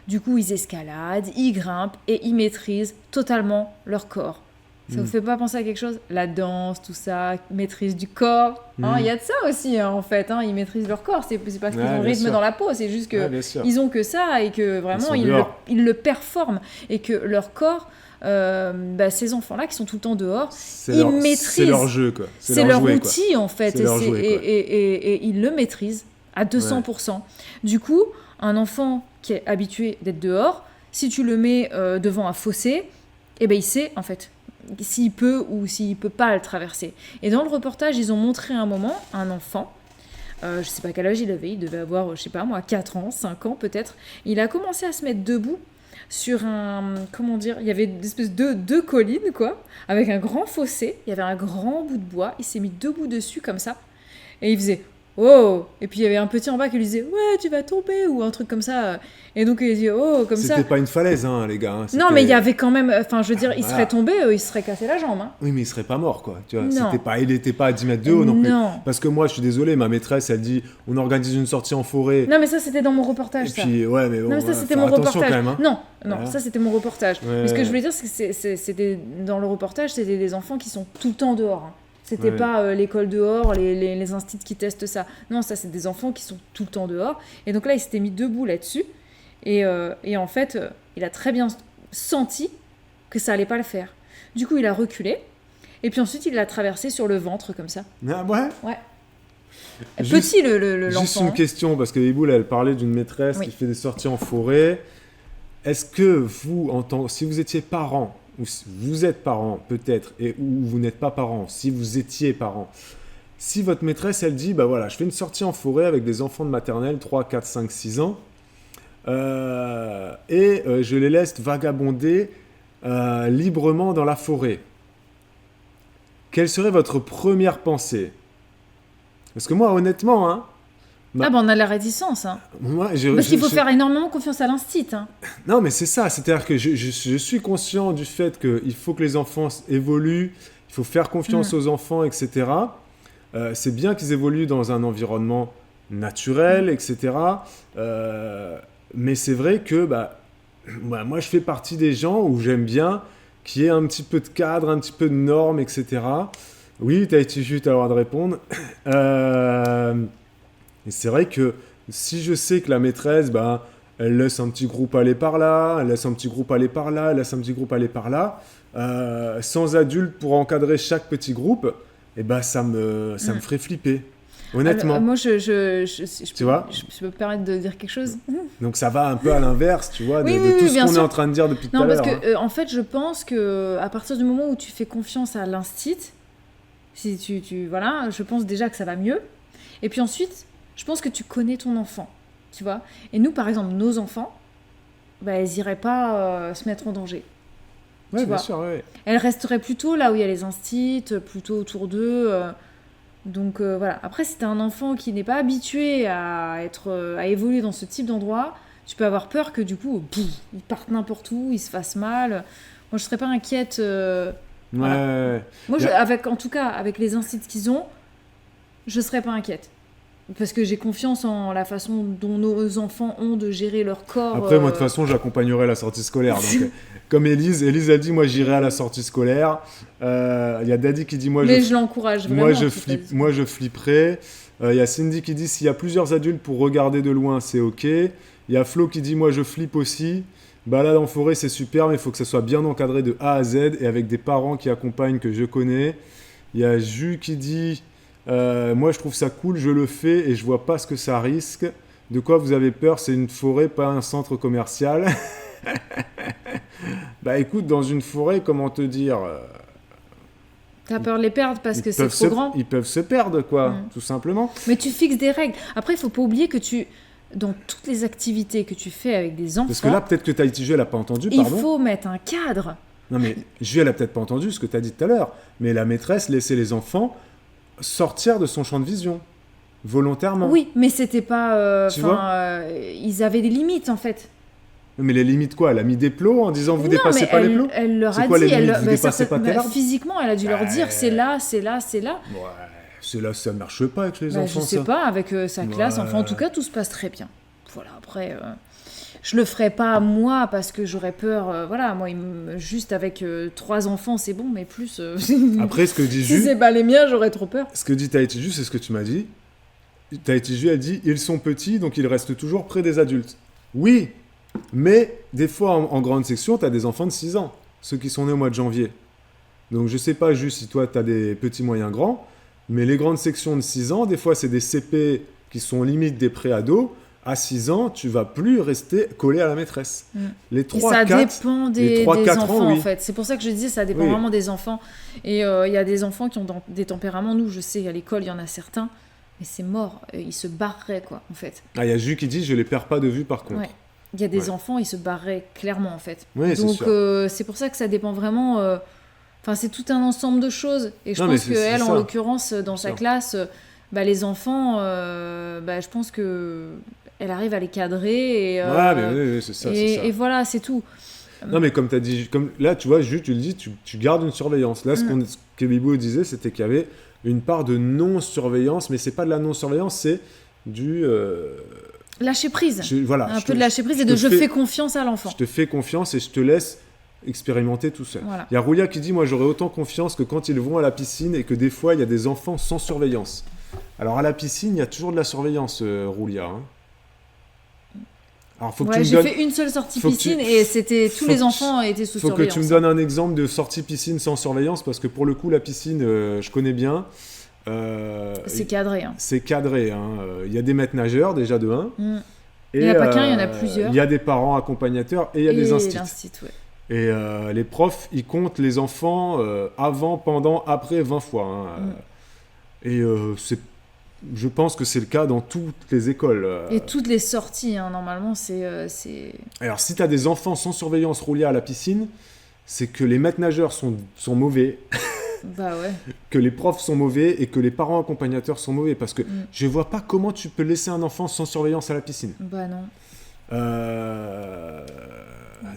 Du coup, ils escaladent, ils grimpent et ils maîtrisent totalement leur corps. Ça vous fait pas penser à quelque chose ? La danse, tout ça, maîtrise du corps. Il y a de ça aussi, en fait. Ils maîtrisent leur corps. C'est pas qu'ils ont le rythme dans la peau, c'est juste qu'ils ont que ça et que vraiment, ils le performent. Et que leur corps, ces enfants-là qui sont tout le temps dehors, maîtrisent. C'est leur jeu, quoi. C'est leur outil, en fait. Et ils le maîtrisent à 200%. Ouais. Du coup, un enfant qui est habitué d'être dehors, si tu le mets devant un fossé, il sait, en fait, s'il peut ou s'il peut pas le traverser. Et dans le reportage, ils ont montré un moment, un enfant, je sais pas quel âge il avait, il devait avoir, je sais pas moi, 4 ans, 5 ans peut-être, il a commencé à se mettre debout sur un, comment dire, il y avait une espèce de deux collines, quoi, avec un grand fossé, il y avait un grand bout de bois, il s'est mis debout dessus comme ça, et il faisait « Oh !» Et puis il y avait un petit en bas qui lui disait « Ouais, tu vas tomber !» ou un truc comme ça. Et donc il dit « Oh !» comme ça. C'était pas une falaise, les gars. Non, mais il y avait quand même... Enfin, je veux dire, il serait tombé, il se serait cassé la jambe. Oui, mais il serait pas mort, quoi. Tu vois, il était pas à 10 mètres de haut non plus. Parce que moi, je suis désolé, ma maîtresse, elle dit « On organise une sortie en forêt. » Non, mais ça, c'était dans mon reportage, ça. Et puis, ouais, mais bon... Non, mais ça, c'était mon reportage. Quand même, Non, voilà. Ça, c'était mon reportage. Ouais. Mais ce que je voulais dire, c'est que c'était... Dans le reportage, c'était des enfants qui sont tout le temps dehors. C'était pas l'école dehors, les instituts qui testent ça. Non, ça, c'est des enfants qui sont tout le temps dehors. Et donc là, il s'était mis debout là-dessus. Et en fait, il a très bien senti que ça allait pas le faire. Du coup, il a reculé. Et puis ensuite, il l'a traversé sur le ventre, comme ça. Ah ouais ? Ouais. Petit, l'enfant. Juste une question, parce que Iboul, elle parlait d'une maîtresse qui fait des sorties en forêt. Est-ce que vous, si vous étiez parent, ou si vous êtes parent peut-être, ou vous n'êtes pas parent, si vous étiez parent, si votre maîtresse, elle dit, bah voilà, je fais une sortie en forêt avec des enfants de maternelle, 3, 4, 5, 6 ans, je les laisse vagabonder librement dans la forêt. Quelle serait votre première pensée ? Parce que moi, honnêtement, on a la réticence. Parce qu'il faut faire énormément confiance à l'instinct. Non, mais c'est ça. C'est-à-dire que je suis conscient du fait qu'il faut que les enfants évoluent, il faut faire confiance aux enfants, etc. C'est bien qu'ils évoluent dans un environnement naturel, etc. Mais c'est vrai que moi, je fais partie des gens où j'aime bien qu'il y ait un petit peu de cadre, un petit peu de normes, etc. Oui, tu as été juste à l'heure de répondre. Et c'est vrai que si je sais que la maîtresse, elle laisse un petit groupe aller par là, elle laisse un petit groupe aller par là, elle laisse un petit groupe aller par là, sans adulte pour encadrer chaque petit groupe, ça me ferait flipper. Honnêtement. Alors, moi, tu vois, je peux me permettre de dire quelque chose. Donc ça va un peu à l'inverse, tu vois, de tout ce qu'on est en train de dire depuis tout à l'heure. Non, parce que en fait, je pense que à partir du moment où tu fais confiance à l'instinct, si voilà, je pense déjà que ça va mieux. Et puis ensuite, je pense que tu connais ton enfant, tu vois. Et nous, par exemple, nos enfants, elles n'iraient pas se mettre en danger. Oui, bien sûr, oui. Elles resteraient plutôt là où il y a les instits, plutôt autour d'eux. Donc voilà. Après, si tu as un enfant qui n'est pas habitué à évoluer dans ce type d'endroit, tu peux avoir peur que du coup, il parte n'importe où, il se fasse mal. Moi, je ne serais pas inquiète. Voilà. Moi, en tout cas, avec les instits qu'ils ont, je ne serais pas inquiète. Parce que j'ai confiance en la façon dont nos enfants ont de gérer leur corps. Après, moi, de toute façon, j'accompagnerai la sortie scolaire. Donc, comme Élise a dit, moi, j'irai à la sortie scolaire. Il y a Daddy qui dit, je l'encourage vraiment. Moi, je flipperai. Il y a Cindy qui dit, s'il y a plusieurs adultes pour regarder de loin, c'est OK. Il y a Flo qui dit, moi, je flippe aussi. Balade en forêt, c'est super, mais il faut que ça soit bien encadré de A à Z et avec des parents qui accompagnent que je connais. Il y a Jus qui dit... moi je trouve ça cool, je le fais et je vois pas ce que ça risque. De quoi vous avez peur ? C'est une forêt, pas un centre commercial. Écoute, dans une forêt, comment te dire T'as peur de les perdre parce que c'est peuvent trop grand. Ils peuvent se perdre, quoi, tout simplement. Mais tu fixes des règles. Après, il faut pas oublier que dans toutes les activités que tu fais avec des enfants... Parce que là, peut-être que Tahiti Ju, elle n'a pas entendu, il pardon. faut mettre un cadre. Non, mais Ju, elle a peut-être pas entendu ce que tu as dit tout à l'heure. Mais la maîtresse laissait les enfants sortir de son champ de vision, volontairement. Oui, mais c'était pas... Tu vois ils avaient des limites, en fait. Mais les limites, quoi? Elle a mis des plots en disant vous Non, dépassez mais pas les plots? elle leur C'est a quoi dit... les limites? Vous dépassez pas tel arbre? Physiquement, elle a dû leur dire c'est là, c'est là, c'est là. Ouais, c'est là, ça marche pas avec les enfants, Je sais ça. pas, avec sa classe. Enfin, en tout cas, tout se passe très bien. Voilà, après... Je le ferais pas moi parce que j'aurais peur. Voilà, moi, juste avec 3 enfants, c'est bon, mais plus. Après, ce que dit si Ju, c'est pas les miens, j'aurais trop peur. ce que dit Tahiti Ju, c'est ce que tu m'as dit. Tahiti Ju, elle dit ils sont petits, donc ils restent toujours près des adultes. Oui, mais des fois, en grande section, tu as des enfants de 6 ans, ceux qui sont nés au mois de janvier. Donc, je sais pas juste si toi, tu as des petits, moyens, grands, mais les grandes sections de 6 ans, des fois, c'est des CP qui sont limite des pré-ados. À 6 ans, tu vas plus rester collé à la maîtresse. Les 3, ça 4, dépend les des 3, 4 enfants, ans, oui. en fait. C'est pour ça que je dis ça dépend vraiment des enfants. Et il y a des enfants qui ont des tempéraments. Nous, je sais, à l'école, il y en a certains, mais c'est mort. Ils se barreraient, quoi, en fait. Ah, il y a Ju qui dit je les perds pas de vue, par contre. Ouais. Il y a des enfants, ils se barreraient clairement, en fait. Oui, donc, c'est sûr. c'est pour ça que ça dépend vraiment... Enfin, c'est tout un ensemble de choses. Et je Non, pense mais c'est qu'elle, en ça. l'occurrence, dans C'est sa ça. classe, les enfants, je pense que elle arrive à les cadrer. Et, Ouais, mais oui, c'est ça, c'est ça. et voilà, c'est tout. Non, mais comme tu as dit, comme là, tu vois, Ju, tu le dis, tu gardes une surveillance. Là, ce que Bibou disait, c'était qu'il y avait une part de non-surveillance, mais c'est pas de la non-surveillance, c'est du... Lâcher prise. Voilà, Un peu de lâcher prise et de je fais confiance à l'enfant. Je te fais confiance et je te laisse expérimenter tout seul. Voilà. Il y a Roulia qui dit, moi, j'aurais autant confiance que quand ils vont à la piscine et que des fois, il y a des enfants sans surveillance. Alors, à la piscine, il y a toujours de la surveillance, Roulia. Hein. Alors, faut que tu me j'ai donnes... fait une seule sortie piscine et c'était tous les enfants étaient sous surveillance. Faut que tu me donnes un exemple de sortie piscine sans surveillance parce que pour le coup, la piscine, je connais bien. C'est cadré. Hein. C'est cadré. Hein. Il y a des maîtres nageurs, déjà de 1. Il n'y en a pas qu'un, il y en a plusieurs. Il y a des parents accompagnaeurs et il y a des instituts. Ouais. Et les profs, ils comptent les enfants avant, pendant, après 20 fois. Hein. Et je pense que c'est le cas dans toutes les écoles. Et toutes les sorties, hein, normalement, c'est... Alors, si tu as des enfants sans surveillance roulés à la piscine, c'est que les maîtres nageurs sont mauvais. Bah ouais. Que les profs sont mauvais et que les parents accompagnateurs sont mauvais. Parce que je vois pas comment tu peux laisser un enfant sans surveillance à la piscine. Bah non.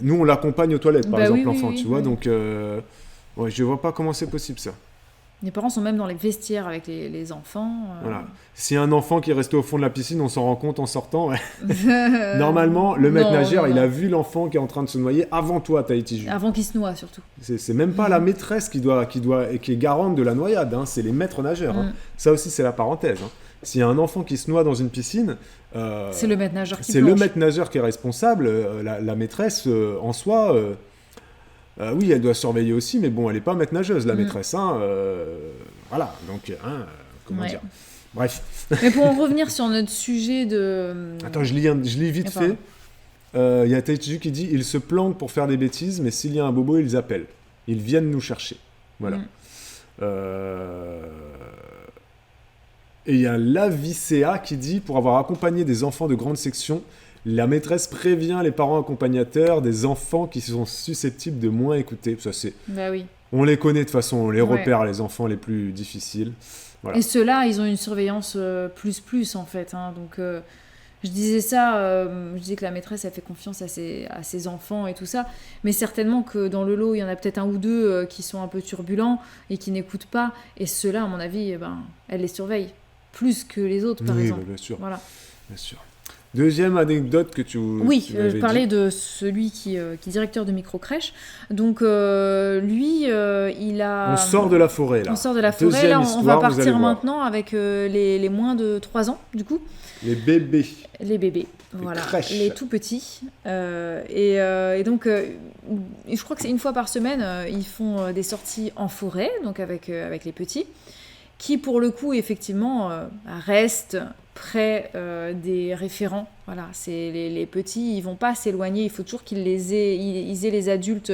Nous, on l'accompagne aux toilettes, par exemple, oui, l'enfant, oui, tu vois. Donc, ouais, je vois pas comment c'est possible, ça. Les parents sont même dans les vestiaires avec les enfants. Voilà. Si un enfant qui est resté au fond de la piscine, on s'en rend compte en sortant. Ouais. Normalement, le maître nageur, il a vu l'enfant qui est en train de se noyer avant toi, Tahiti Ju. Avant qu'il se noie, surtout. C'est même pas la maîtresse qui est garante de la noyade, hein. C'est les maîtres nageurs. Hein. Ça aussi, c'est la parenthèse. Hein. S'il y a un enfant qui se noie dans une piscine, c'est le maître nageur qui c'est plonge. le maître nageur qui est responsable. La maîtresse, en soi... oui, elle doit surveiller aussi, mais bon, elle n'est pas maître nageuse, la maîtresse. Hein, voilà, donc, comment dire. Bref. Mais pour en revenir sur notre sujet de... Attends, je lis vite fait. Il y a Tahiti Ju qui dit « Ils se planquent pour faire des bêtises, mais s'il y a un bobo, ils appellent. Ils viennent nous chercher. » Voilà. Et il y a Lavicea qui dit « Pour avoir accompagné des enfants de grande section, la maîtresse prévient les parents accompagnateurs des enfants qui sont susceptibles de moins écouter. » Ça, c'est... Bah oui. On les connaît de toute façon, on les repère, les enfants les plus difficiles. Voilà. Et ceux-là, ils ont une surveillance plus en fait. Hein. Donc, je disais ça, je disais que la maîtresse, elle fait confiance à ses enfants et tout ça. Mais certainement que dans le lot, il y en a peut-être un ou deux qui sont un peu turbulents et qui n'écoutent pas. Et ceux-là, à mon avis, elle les surveille plus que les autres, par exemple. Oui, bien sûr. Voilà. Bien sûr. Deuxième anecdote que tu je parlais de celui qui est directeur de micro-crèche. Donc, lui, il a... On sort de la forêt, là. On sort de la forêt. Deuxième là, on va histoire, partir maintenant avec les moins de 3 ans, du coup. Les bébés. Les bébés, voilà. Crèches. Les tout petits. Et donc, je crois que c'est une fois par semaine, ils font des sorties en forêt, donc avec les petits, qui, pour le coup, effectivement, restent près des référents. Voilà, c'est les petits, ils vont pas s'éloigner. Il faut toujours qu'ils aient les adultes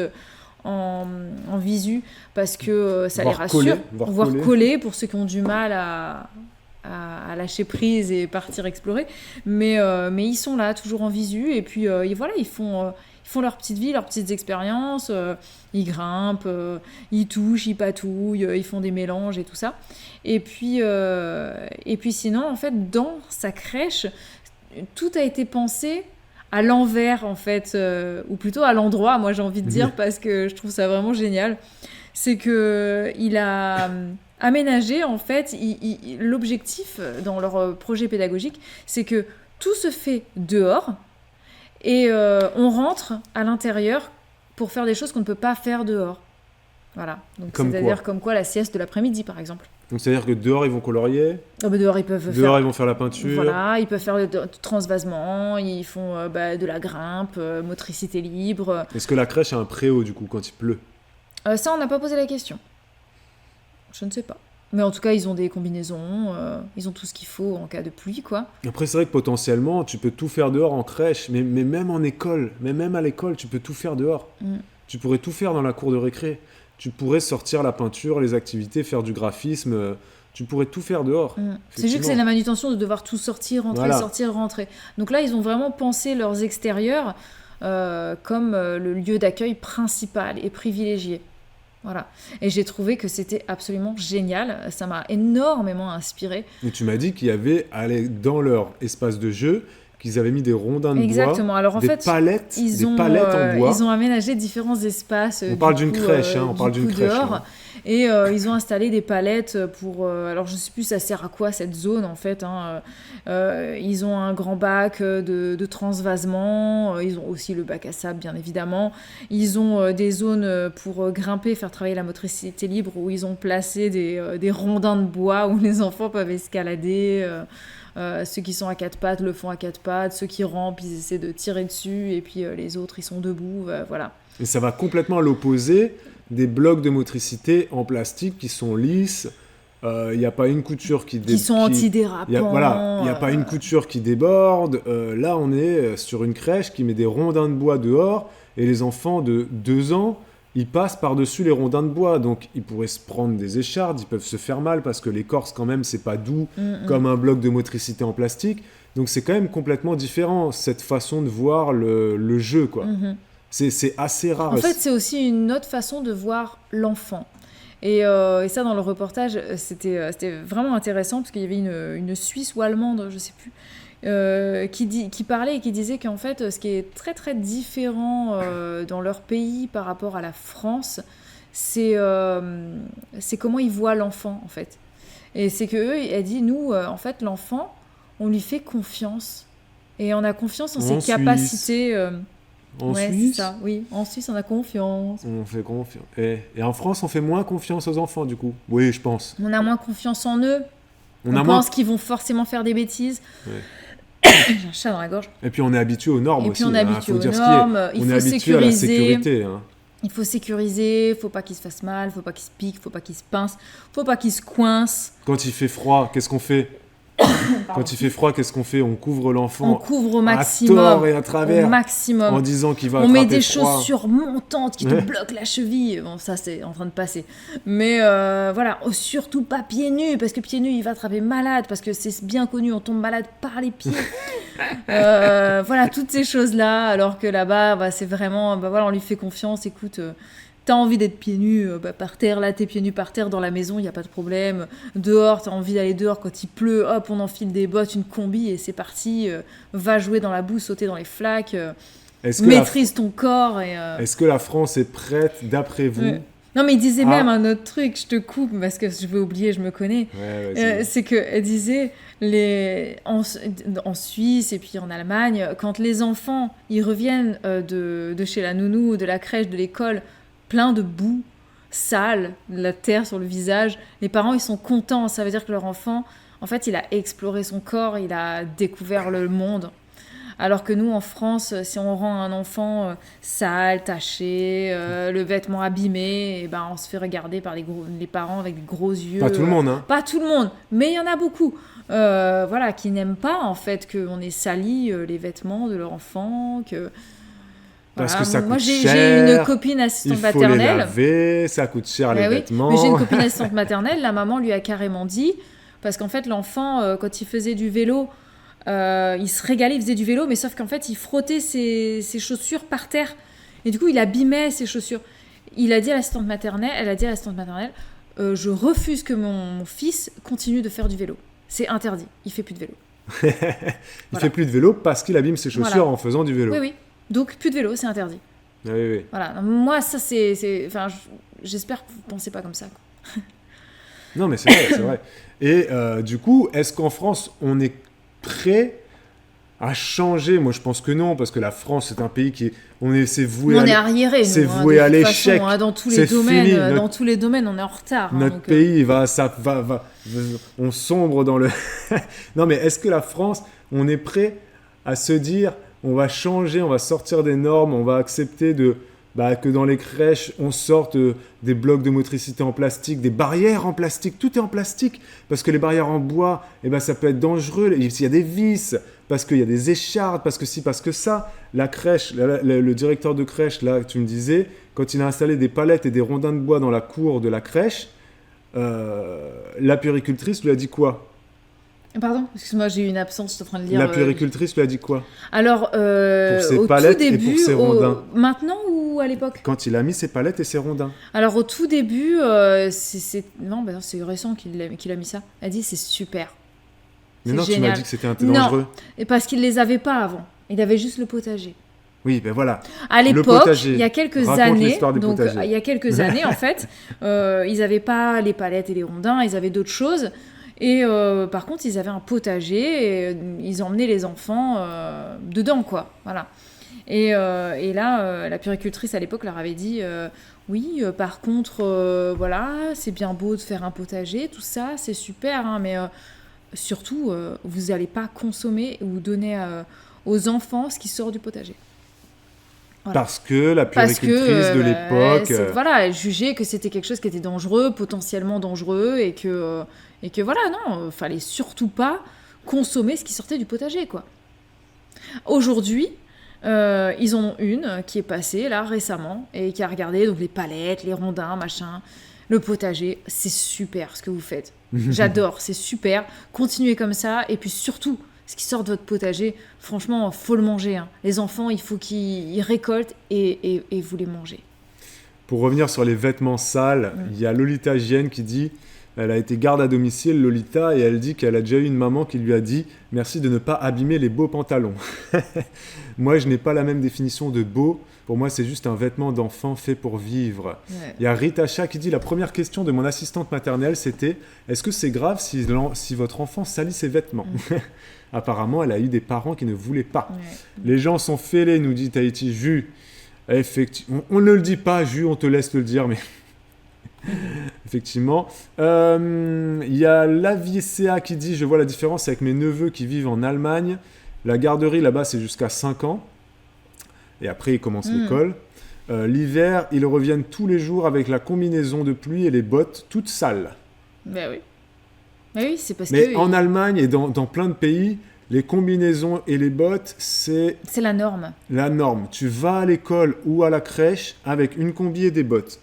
en visu parce que ça les rassure. Voire coller pour ceux qui ont du mal à lâcher prise et partir explorer. Mais ils sont là, toujours en visu. Et puis voilà, ils font leur petite vie, leurs petites expériences. Ils grimpent, ils touchent, ils patouillent, ils font des mélanges et tout ça. Et puis sinon, en fait, dans sa crèche, tout a été pensé à l'envers, en fait, ou plutôt à l'endroit, moi j'ai envie de dire, parce que je trouve ça vraiment génial. C'est qu'il a aménagé, en fait, l'objectif dans leur projet pédagogique, c'est que tout se fait dehors et on rentre à l'intérieur pour faire des choses qu'on ne peut pas faire dehors. Voilà. Donc, c'est-à-dire comme quoi la sieste de l'après-midi, par exemple. Donc c'est-à-dire que dehors ils vont colorier. Dehors ils peuvent ils vont faire la peinture. Voilà, ils peuvent faire du transvasement, ils font de la grimpe, motricité libre. Est-ce que la crèche a un préau du coup quand il pleut? Ça on n'a pas posé la question. Je ne sais pas. Mais en tout cas ils ont des combinaisons, ils ont tout ce qu'il faut en cas de pluie quoi. Après c'est vrai que potentiellement tu peux tout faire dehors en crèche, mais même en école, même à l'école tu peux tout faire dehors. Tu pourrais tout faire dans la cour de récré. Tu pourrais sortir la peinture, les activités, faire du graphisme. Tu pourrais tout faire dehors. C'est juste que c'est la manutention de devoir tout sortir, rentrer, voilà. Sortir, rentrer. Donc là, ils ont vraiment pensé leurs extérieurs comme le lieu d'accueil principal et privilégié. Voilà. Et j'ai trouvé que c'était absolument génial. Ça m'a énormément inspiré. Et tu m'as dit qu'il y avait dans leur espace de jeu qu'ils avaient mis des rondins de Exactement. bois, Alors, des palettes en bois. Ils ont aménagé différents espaces. On parle d'une crèche, on parle d'une crèche. Dehors, et ils ont installé des palettes pour... alors, je ne sais plus ça sert à quoi cette zone, en fait. Ils ont un grand bac de transvasement. Ils ont aussi le bac à sable, bien évidemment. Ils ont des zones pour grimper, faire travailler la motricité libre, où ils ont placé des rondins de bois où les enfants peuvent escalader... ceux qui sont à quatre pattes le font à quatre pattes, ceux qui rampent, ils essaient de tirer dessus, et puis les autres, ils sont debout, voilà. Et ça va complètement à l'opposé des blocs de motricité en plastique qui sont lisses, il n'y a pas une couture qui sont antidérapants. Il n'y a pas une couture qui déborde. Là, on est sur une crèche qui met des rondins de bois dehors, et les enfants de 2 ans, ils passent par-dessus les rondins de bois, donc ils pourraient se prendre des échardes, ils peuvent se faire mal parce que l'écorce quand même c'est pas doux comme un bloc de motricité en plastique, donc c'est quand même complètement différent cette façon de voir le jeu quoi. C'est assez rare. En fait c'est aussi une autre façon de voir l'enfant. Et ça dans le reportage c'était vraiment intéressant parce qu'il y avait une Suisse ou allemande, je sais plus, qui parlait et qui disait qu'en fait ce qui est très très différent dans leur pays par rapport à la France, c'est comment ils voient l'enfant en fait. Et c'est qu'eux, elle dit, nous en fait l'enfant on lui fait confiance et on a confiance en ses capacités. En Suisse, c'est ça, oui. En Suisse, on a confiance. On fait confiance. Et en France, on fait moins confiance aux enfants, du coup. Oui, je pense. On a moins confiance en eux. On pense qu'ils vont forcément faire des bêtises. Ouais. J'ai un chat dans la gorge. Et puis, on est habitué aux normes aussi. Et puis, on est habitué aux normes. On est habitué à la sécurité. Il faut sécuriser. Il ne faut pas qu'il se fasse mal. Il ne faut pas qu'il se pique. Il ne faut pas qu'il se pince. Il ne faut pas qu'il se coince. Quand il fait froid, qu'est-ce qu'on fait ? Quand il fait froid, qu'est-ce qu'on fait ? On couvre l'enfant. On couvre au maximum. À tort et à travers. Au maximum. En disant qu'il va attraper froid. On met des froid. chaussures montantes qui te bloquent la cheville. Bon, ça, c'est en train de passer. Mais voilà, surtout pas pieds nus, parce que pieds nus, il va attraper malade, parce que c'est bien connu, on tombe malade par les pieds. Voilà, toutes ces choses-là. Alors que là-bas, c'est vraiment, voilà, on lui fait confiance. Écoute... T'as envie d'être pieds nus par terre, là t'es pieds nus par terre dans la maison, il n'y a pas de problème. Dehors, t'as envie d'aller dehors quand il pleut, hop, on enfile des bottes, une combi et c'est parti. Va jouer dans la boue, sauter dans les flaques, maîtrise ton corps. Est-ce que la France est prête, d'après vous Non, mais il disait même un autre truc, je te coupe parce que je vais oublier, je me connais. C'est qu'elle disait, en Suisse et puis en Allemagne, quand les enfants ils reviennent de chez la nounou, de la crèche, de l'école, plein de boue, sale, de la terre sur le visage, les parents ils sont contents, ça veut dire que leur enfant, en fait, il a exploré son corps, il a découvert le monde. Alors que nous, en France, si on rend un enfant sale, taché, le vêtement abîmé, on se fait regarder par les parents avec des gros yeux. Pas tout le monde, hein. Pas tout le monde, mais il y en a beaucoup. Voilà, qui n'aiment pas, en fait, qu'on ait sali les vêtements de leur enfant, Parce Voilà, que ça moi, coûte j'ai cher, une copine il assistante faut les maternelle. laver, ça coûte cher les Oui, vêtements. mais j'ai une copine assistante maternelle, la maman lui a carrément dit, parce qu'en fait l'enfant, quand il faisait du vélo, il se régalait, il faisait du vélo, mais sauf qu'en fait il frottait ses chaussures par terre, et du coup il abîmait ses chaussures. Elle a dit à l'assistante maternelle, je refuse que mon fils continue de faire du vélo. C'est interdit, il fait plus de vélo. Il fait plus de vélo parce qu'il abîme ses chaussures Voilà. en faisant du vélo. Oui, oui. Donc plus de vélo, c'est interdit. Oui, oui. Voilà. Moi, ça enfin, j'espère que vous pensez pas comme ça, quoi. Non, mais c'est vrai, c'est vrai. Et du coup, est-ce qu'en France, on est prêt à changer? Moi, je pense que non, parce que la France, c'est un pays c'est voué On est arriéré, c'est nous, voué de à toute l'échec. façon, dans tous les C'est domaines, fini. dans tous les domaines, on est en retard. Notre donc, pays on sombre dans le. Non, mais est-ce que la France, on est prêt à se dire, on va changer, on va sortir des normes, on va accepter que dans les crèches, on sorte des blocs de motricité en plastique, des barrières en plastique, tout est en plastique, parce que les barrières en bois, ça peut être dangereux, il y a des vis, parce qu'il y a des échardes, parce que ci, parce que ça. La crèche, le directeur de crèche, là, tu me disais, quand il a installé des palettes et des rondins de bois dans la cour de la crèche, la puéricultrice lui a dit quoi? Pardon, excuse-moi, j'ai eu une absence, je suis en train de lire. La puéricultrice lui a dit quoi? Alors, Pour ses au palettes tout et début, pour ses rondins. Maintenant ou à l'époque? Quand il a mis ses palettes et ses rondins. Alors, au tout début, non, c'est récent qu'il a mis ça. Elle a dit, c'est super. Mais C'est non, génial. tu m'as dit que c'était un peu dangereux. Non, et parce qu'il les avait pas avant. Il avait juste le potager. Oui, ben voilà. À l'époque, potager. il y a quelques Raconte années, l'histoire du donc potager. il y a quelques années en fait, ils n'avaient pas les palettes et les rondins, ils avaient d'autres choses. Et par contre, ils avaient un potager et ils emmenaient les enfants dedans, quoi. Voilà. Et là, la puéricultrice à l'époque leur avait dit oui, par contre, voilà, c'est bien beau de faire un potager, tout ça, c'est super, hein, mais surtout, vous n'allez pas consommer ou donner aux enfants ce qui sort du potager. Voilà. Parce que la puéricultrice de l'époque... Voilà, elle jugeait que c'était quelque chose qui était dangereux, potentiellement dangereux, et que voilà, non, fallait surtout pas consommer ce qui sortait du potager, quoi. Aujourd'hui, ils en ont une qui est passée, là, récemment, et qui a regardé donc les palettes, les rondins, machin, le potager. C'est super ce que vous faites. J'adore, c'est super. Continuez comme ça, et puis surtout... Ce qui sort de votre potager, franchement, faut le manger. Hein. Les enfants, il faut qu'ils récoltent et vous les mangez. Pour revenir sur les vêtements sales, il y a Lolita Gienne qui dit, elle a été garde à domicile, Lolita, et elle dit qu'elle a déjà eu une maman qui lui a dit « Merci de ne pas abîmer les beaux pantalons ». Moi, je n'ai pas la même définition de beau. Pour moi, c'est juste un vêtement d'enfant fait pour vivre. Ouais. Il y a Ritacha qui dit « La première question de mon assistante maternelle, c'était « Est-ce que c'est grave si votre enfant salit ses vêtements ?» Apparemment, elle a eu des parents qui ne voulaient pas. Ouais. Les gens sont fêlés, nous dit Tahiti. Jus, effectivement, on ne le dit pas, Jus, on te laisse le dire, mais... Effectivement. Il y a l'AVCA qui dit « Je vois la différence avec mes neveux qui vivent en Allemagne. La garderie, là-bas, c'est jusqu'à 5 ans. Et après, ils commencent l'école. L'hiver, ils reviennent tous les jours avec la combinaison de pluie et les bottes toutes sales. » Ben oui. Mais oui, c'est parce Mais en Allemagne et dans plein de pays, les combinaisons et les bottes, c'est la norme. La norme. Tu vas à l'école ou à la crèche avec une combi et des bottes.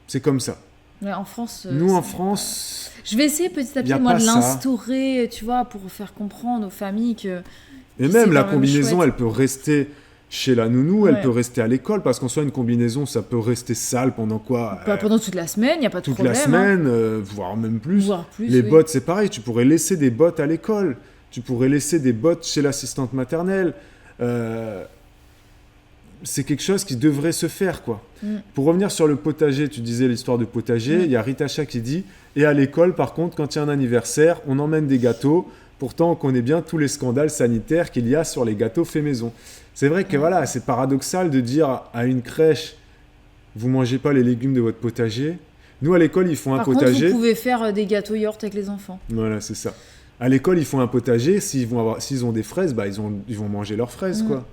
C'est comme ça. Mais en France... Nous, en France... Je vais essayer petit à petit, moi, de l'instaurer, tu vois, pour faire comprendre aux familles que... Et même la combinaison, elle peut rester... Chez la nounou, elle peut rester à l'école, parce qu'en soi, une combinaison, ça peut rester sale pendant quoi? Pendant toute la semaine, il n'y a pas de problème. Toute la semaine, voire même plus. Les bottes, c'est pareil, tu pourrais laisser des bottes à l'école, tu pourrais laisser des bottes chez l'assistante maternelle. C'est quelque chose qui devrait se faire, quoi. Pour revenir sur le potager, tu disais l'histoire de potager, il y a Ritacha qui dit « Et à l'école, par contre, quand il y a un anniversaire, on emmène des gâteaux. Pourtant, on connaît bien tous les scandales sanitaires qu'il y a sur les gâteaux faits maison. » C'est vrai que voilà, c'est paradoxal de dire à une crèche, vous mangez pas les légumes de votre potager. Nous, à l'école, ils font un potager. Par contre, vous pouvez faire des gâteaux yaourt avec les enfants. Voilà, c'est ça. À l'école, ils font un potager. S'ils ont des fraises, bah, ils vont manger leurs fraises, quoi.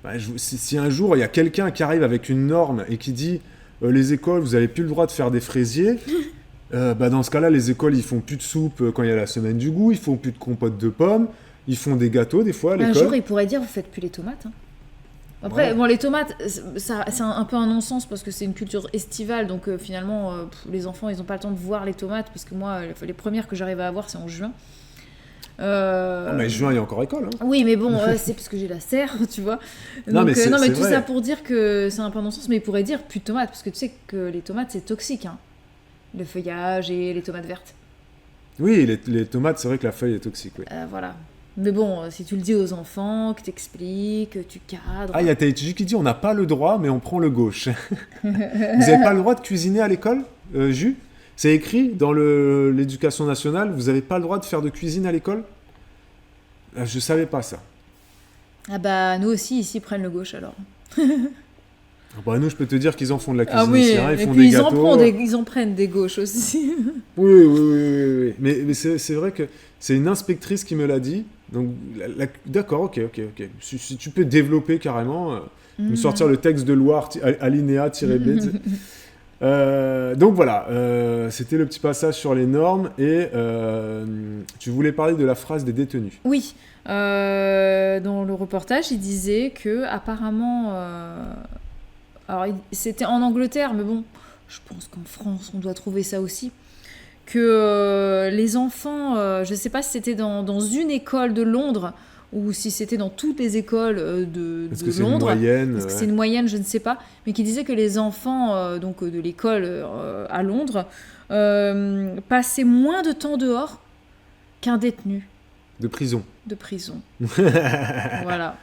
Bah, si un jour, il y a quelqu'un qui arrive avec une norme et qui dit les écoles, vous n'avez plus le droit de faire des fraisiers, dans ce cas-là, les écoles, ils font plus de soupe quand il y a la semaine du goût, ils font plus de compote de pommes. Ils font des gâteaux, des fois, à l'école. Un jour, ils pourraient dire, vous faites plus les tomates. Hein. Après, Ouais. bon, les tomates, c'est un peu un non-sens parce que c'est une culture estivale, donc finalement, les enfants, ils n'ont pas le temps de voir les tomates parce que moi, les premières que j'arrive à avoir, c'est en juin. Oh, mais juin, il y a encore école. Hein. Oui, mais bon, c'est parce que j'ai la serre, tu vois. Non, Donc, mais c'est tout vrai. ça pour dire que c'est un peu un non-sens, mais il pourrait dire plus de tomates parce que tu sais que les tomates, c'est toxique, hein. Le feuillage et les tomates vertes. Oui, les tomates, c'est vrai que la feuille est toxique. Oui. Voilà. Mais bon, si tu le dis aux enfants, que t'expliques, que tu cadres. Ah, il y a Tahiti qui dit on n'a pas le droit, mais on prend le gauche. Vous n'avez pas le droit de cuisiner à l'école, Jus? C'est écrit dans l'éducation nationale, vous n'avez pas le droit de faire de cuisine à l'école? Je savais pas ça. Ah bah, nous aussi, ici, ils prennent le gauche alors. Bon, nous, je peux te dire qu'ils en font de la Ah cuisine oui, ici, hein, ils et font puis des gâteaux. ils en prennent des gauches aussi. Oui. Mais c'est vrai que c'est une inspectrice qui me l'a dit. Donc, d'accord, ok. Si tu peux développer carrément, me sortir le texte de loi, alinéa-b. Tu sais. Donc voilà, c'était le petit passage sur les normes et tu voulais parler de la phrase des détenus. Oui, dans le reportage, il disait que apparemment, alors c'était en Angleterre, mais bon, je pense qu'en France, on doit trouver ça aussi, que les enfants, je ne sais pas si c'était dans une école de Londres ou si c'était dans toutes les écoles de Est-ce que c'est une Londres. moyenne? Est-ce que c'est une moyenne, je ne sais pas, mais qui disait que les enfants donc de l'école à Londres passaient moins de temps dehors qu'un détenu De prison. de prison. Voilà.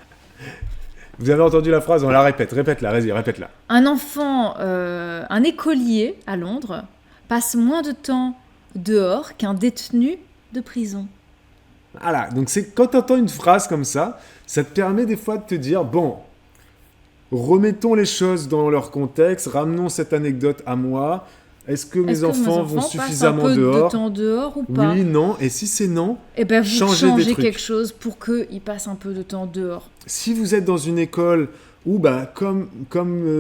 Vous avez entendu la phrase? On la répète. Répète-la, vas-y, répète-la. Un enfant, un écolier à Londres passe moins de temps dehors qu'un détenu de prison. Voilà, donc c'est quand tu entends une phrase comme ça te permet des fois de te dire, bon, remettons les choses dans leur contexte, ramenons cette anecdote à moi. Est-ce que mes enfants vont suffisamment passent un peu dehors? de temps dehors ou pas? Oui, non. Et si c'est non, Eh ben vous changez des changez trucs. quelque chose pour qu'ils passent un peu de temps dehors. Si vous êtes dans une école où, bah, comme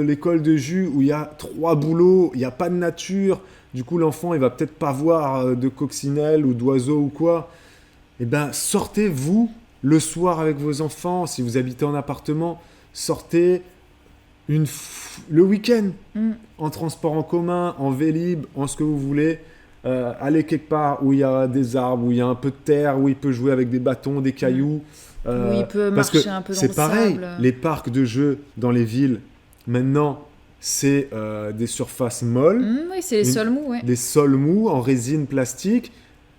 l'école de Jus, où il y a 3 boulots, il n'y a pas de nature, du coup l'enfant il va peut-être pas voir de coccinelle ou d'oiseaux ou quoi, eh ben sortez-vous le soir avec vos enfants, si vous habitez en appartement, sortez le week-end, en transport en commun, en Vélib, en ce que vous voulez, allez quelque part où il y a des arbres, où il y a un peu de terre, où il peut jouer avec des bâtons, des cailloux. Où il peut parce marcher que un peu dans c'est le pareil, sable. les parcs de jeux dans les villes, maintenant, c'est des surfaces molles, Oui, c'est les sols mous, ouais. des sols mous en résine plastique,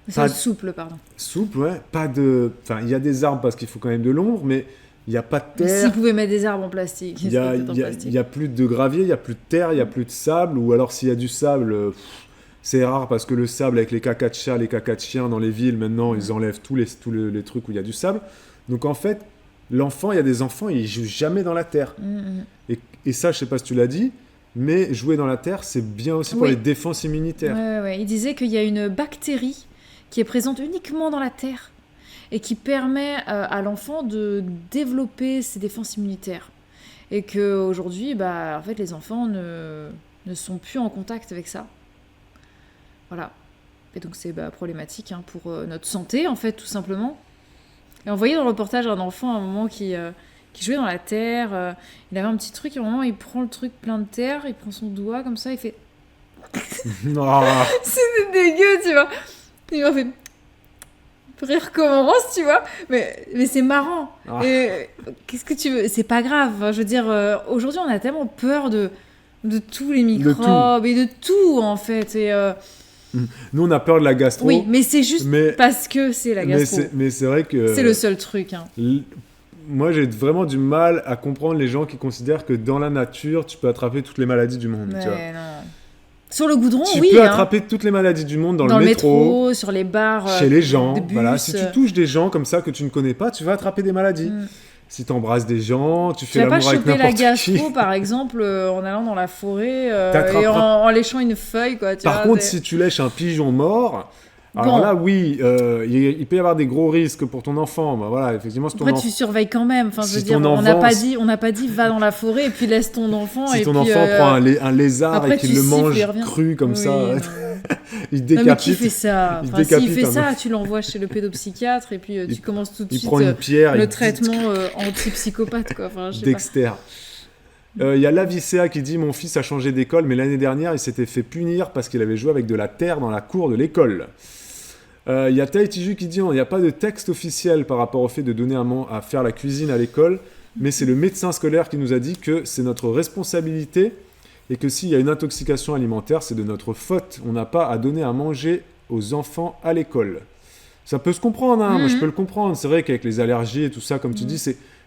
C'est pas- souple, pardon. souples, ouais, pas de... Enfin, il y a des arbres parce qu'il faut quand même de l'ombre, mais il n'y a pas de Mais terre. s'ils pouvaient mettre des arbres en plastique, Il ils y a, seraient peut-être en il y a- plastique. il y a plus de gravier, il n'y a plus de terre, il n'y a plus de sable, ou alors s'il y a du sable, c'est rare parce que le sable avec les cacas de chat, les cacas de chien dans les villes, maintenant ils enlèvent tous les trucs où il y a du sable. Donc en fait, l'enfant, il y a des enfants, ils jouent jamais dans la terre. Et ça, je sais pas si tu l'as dit, mais jouer dans la terre, c'est bien aussi pour Oui. les défenses immunitaires. Ouais. Il disait qu'il y a une bactérie qui est présente uniquement dans la terre et qui permet à l'enfant de développer ses défenses immunitaires. Et qu'aujourd'hui, en fait, les enfants ne sont plus en contact avec ça. Voilà. Et donc c'est problématique pour notre santé, en fait, tout simplement. Et on voyait dans le reportage un enfant à un moment qui jouait dans la terre. Il avait un petit truc, et à un moment, il prend le truc plein de terre, il prend son doigt comme ça, il fait... Ah, C'est dégueu, tu vois. Il m'a fait... Après, il recommence, tu vois. Mais c'est marrant. Ah. Et qu'est-ce que tu veux? C'est pas grave. Enfin, je veux dire, aujourd'hui, on a tellement peur de tous les microbes et de tout, en fait. Et, nous, on a peur de la gastro. oui, mais c'est juste mais- parce que c'est la gastro. Mais c'est vrai que... C'est le seul truc. Moi, j'ai vraiment du mal à comprendre les gens qui considèrent que dans la nature, tu peux attraper toutes les maladies du monde. Tu vois. Mais non. Sur le goudron, Tu oui. peux attraper toutes les maladies du monde dans le métro, sur les bars, chez les gens. de bus. Voilà. Si tu touches des gens comme ça que tu ne connais pas, tu vas attraper des maladies. Si tu embrasses des gens, tu Tu fais vas pas l'amour avec choper la n'importe qui. gastro, par exemple, en allant dans la forêt et T'attraperas- en léchant une feuille, quoi. Tu Par vois, contre, si tu lèches un pigeon mort, alors Bon. là, oui, il peut y avoir des gros risques pour ton enfant. Bah, voilà, effectivement, si ton, Après, tu surveilles quand même. Enfin, je Si veux dire, ton on n'a enfant- pas dit va dans la forêt et puis laisse ton enfant. si et ton puis, enfant prend un lézard après, et qu'il tu le siffles, mange il revient. cru comme Oui, ça, non. il Non, mais qui décapite. fait ça? Il Enfin, s'il décapite fait un ça, tu l'envoies chez le pédopsychiatre et puis tu Il- commences tout de Il suite prend une pierre, le il traitement anti-psychopathe, quoi. Enfin, je sais pas. Dexter. Il y a Lavicea qui dit: mon fils a changé d'école, mais l'année dernière, il s'était fait punir parce qu'il avait joué avec de la terre dans la cour de l'école. Il y a Taitiju qui dit: il n'y a pas de texte officiel par rapport au fait de donner à faire la cuisine à l'école, mais c'est le médecin scolaire qui nous a dit que c'est notre responsabilité et que s'il y a une intoxication alimentaire, c'est de notre faute. On n'a pas à donner à manger aux enfants à l'école. Ça peut se comprendre, hein, moi je peux le comprendre. C'est vrai qu'avec les allergies et tout ça, comme tu dis,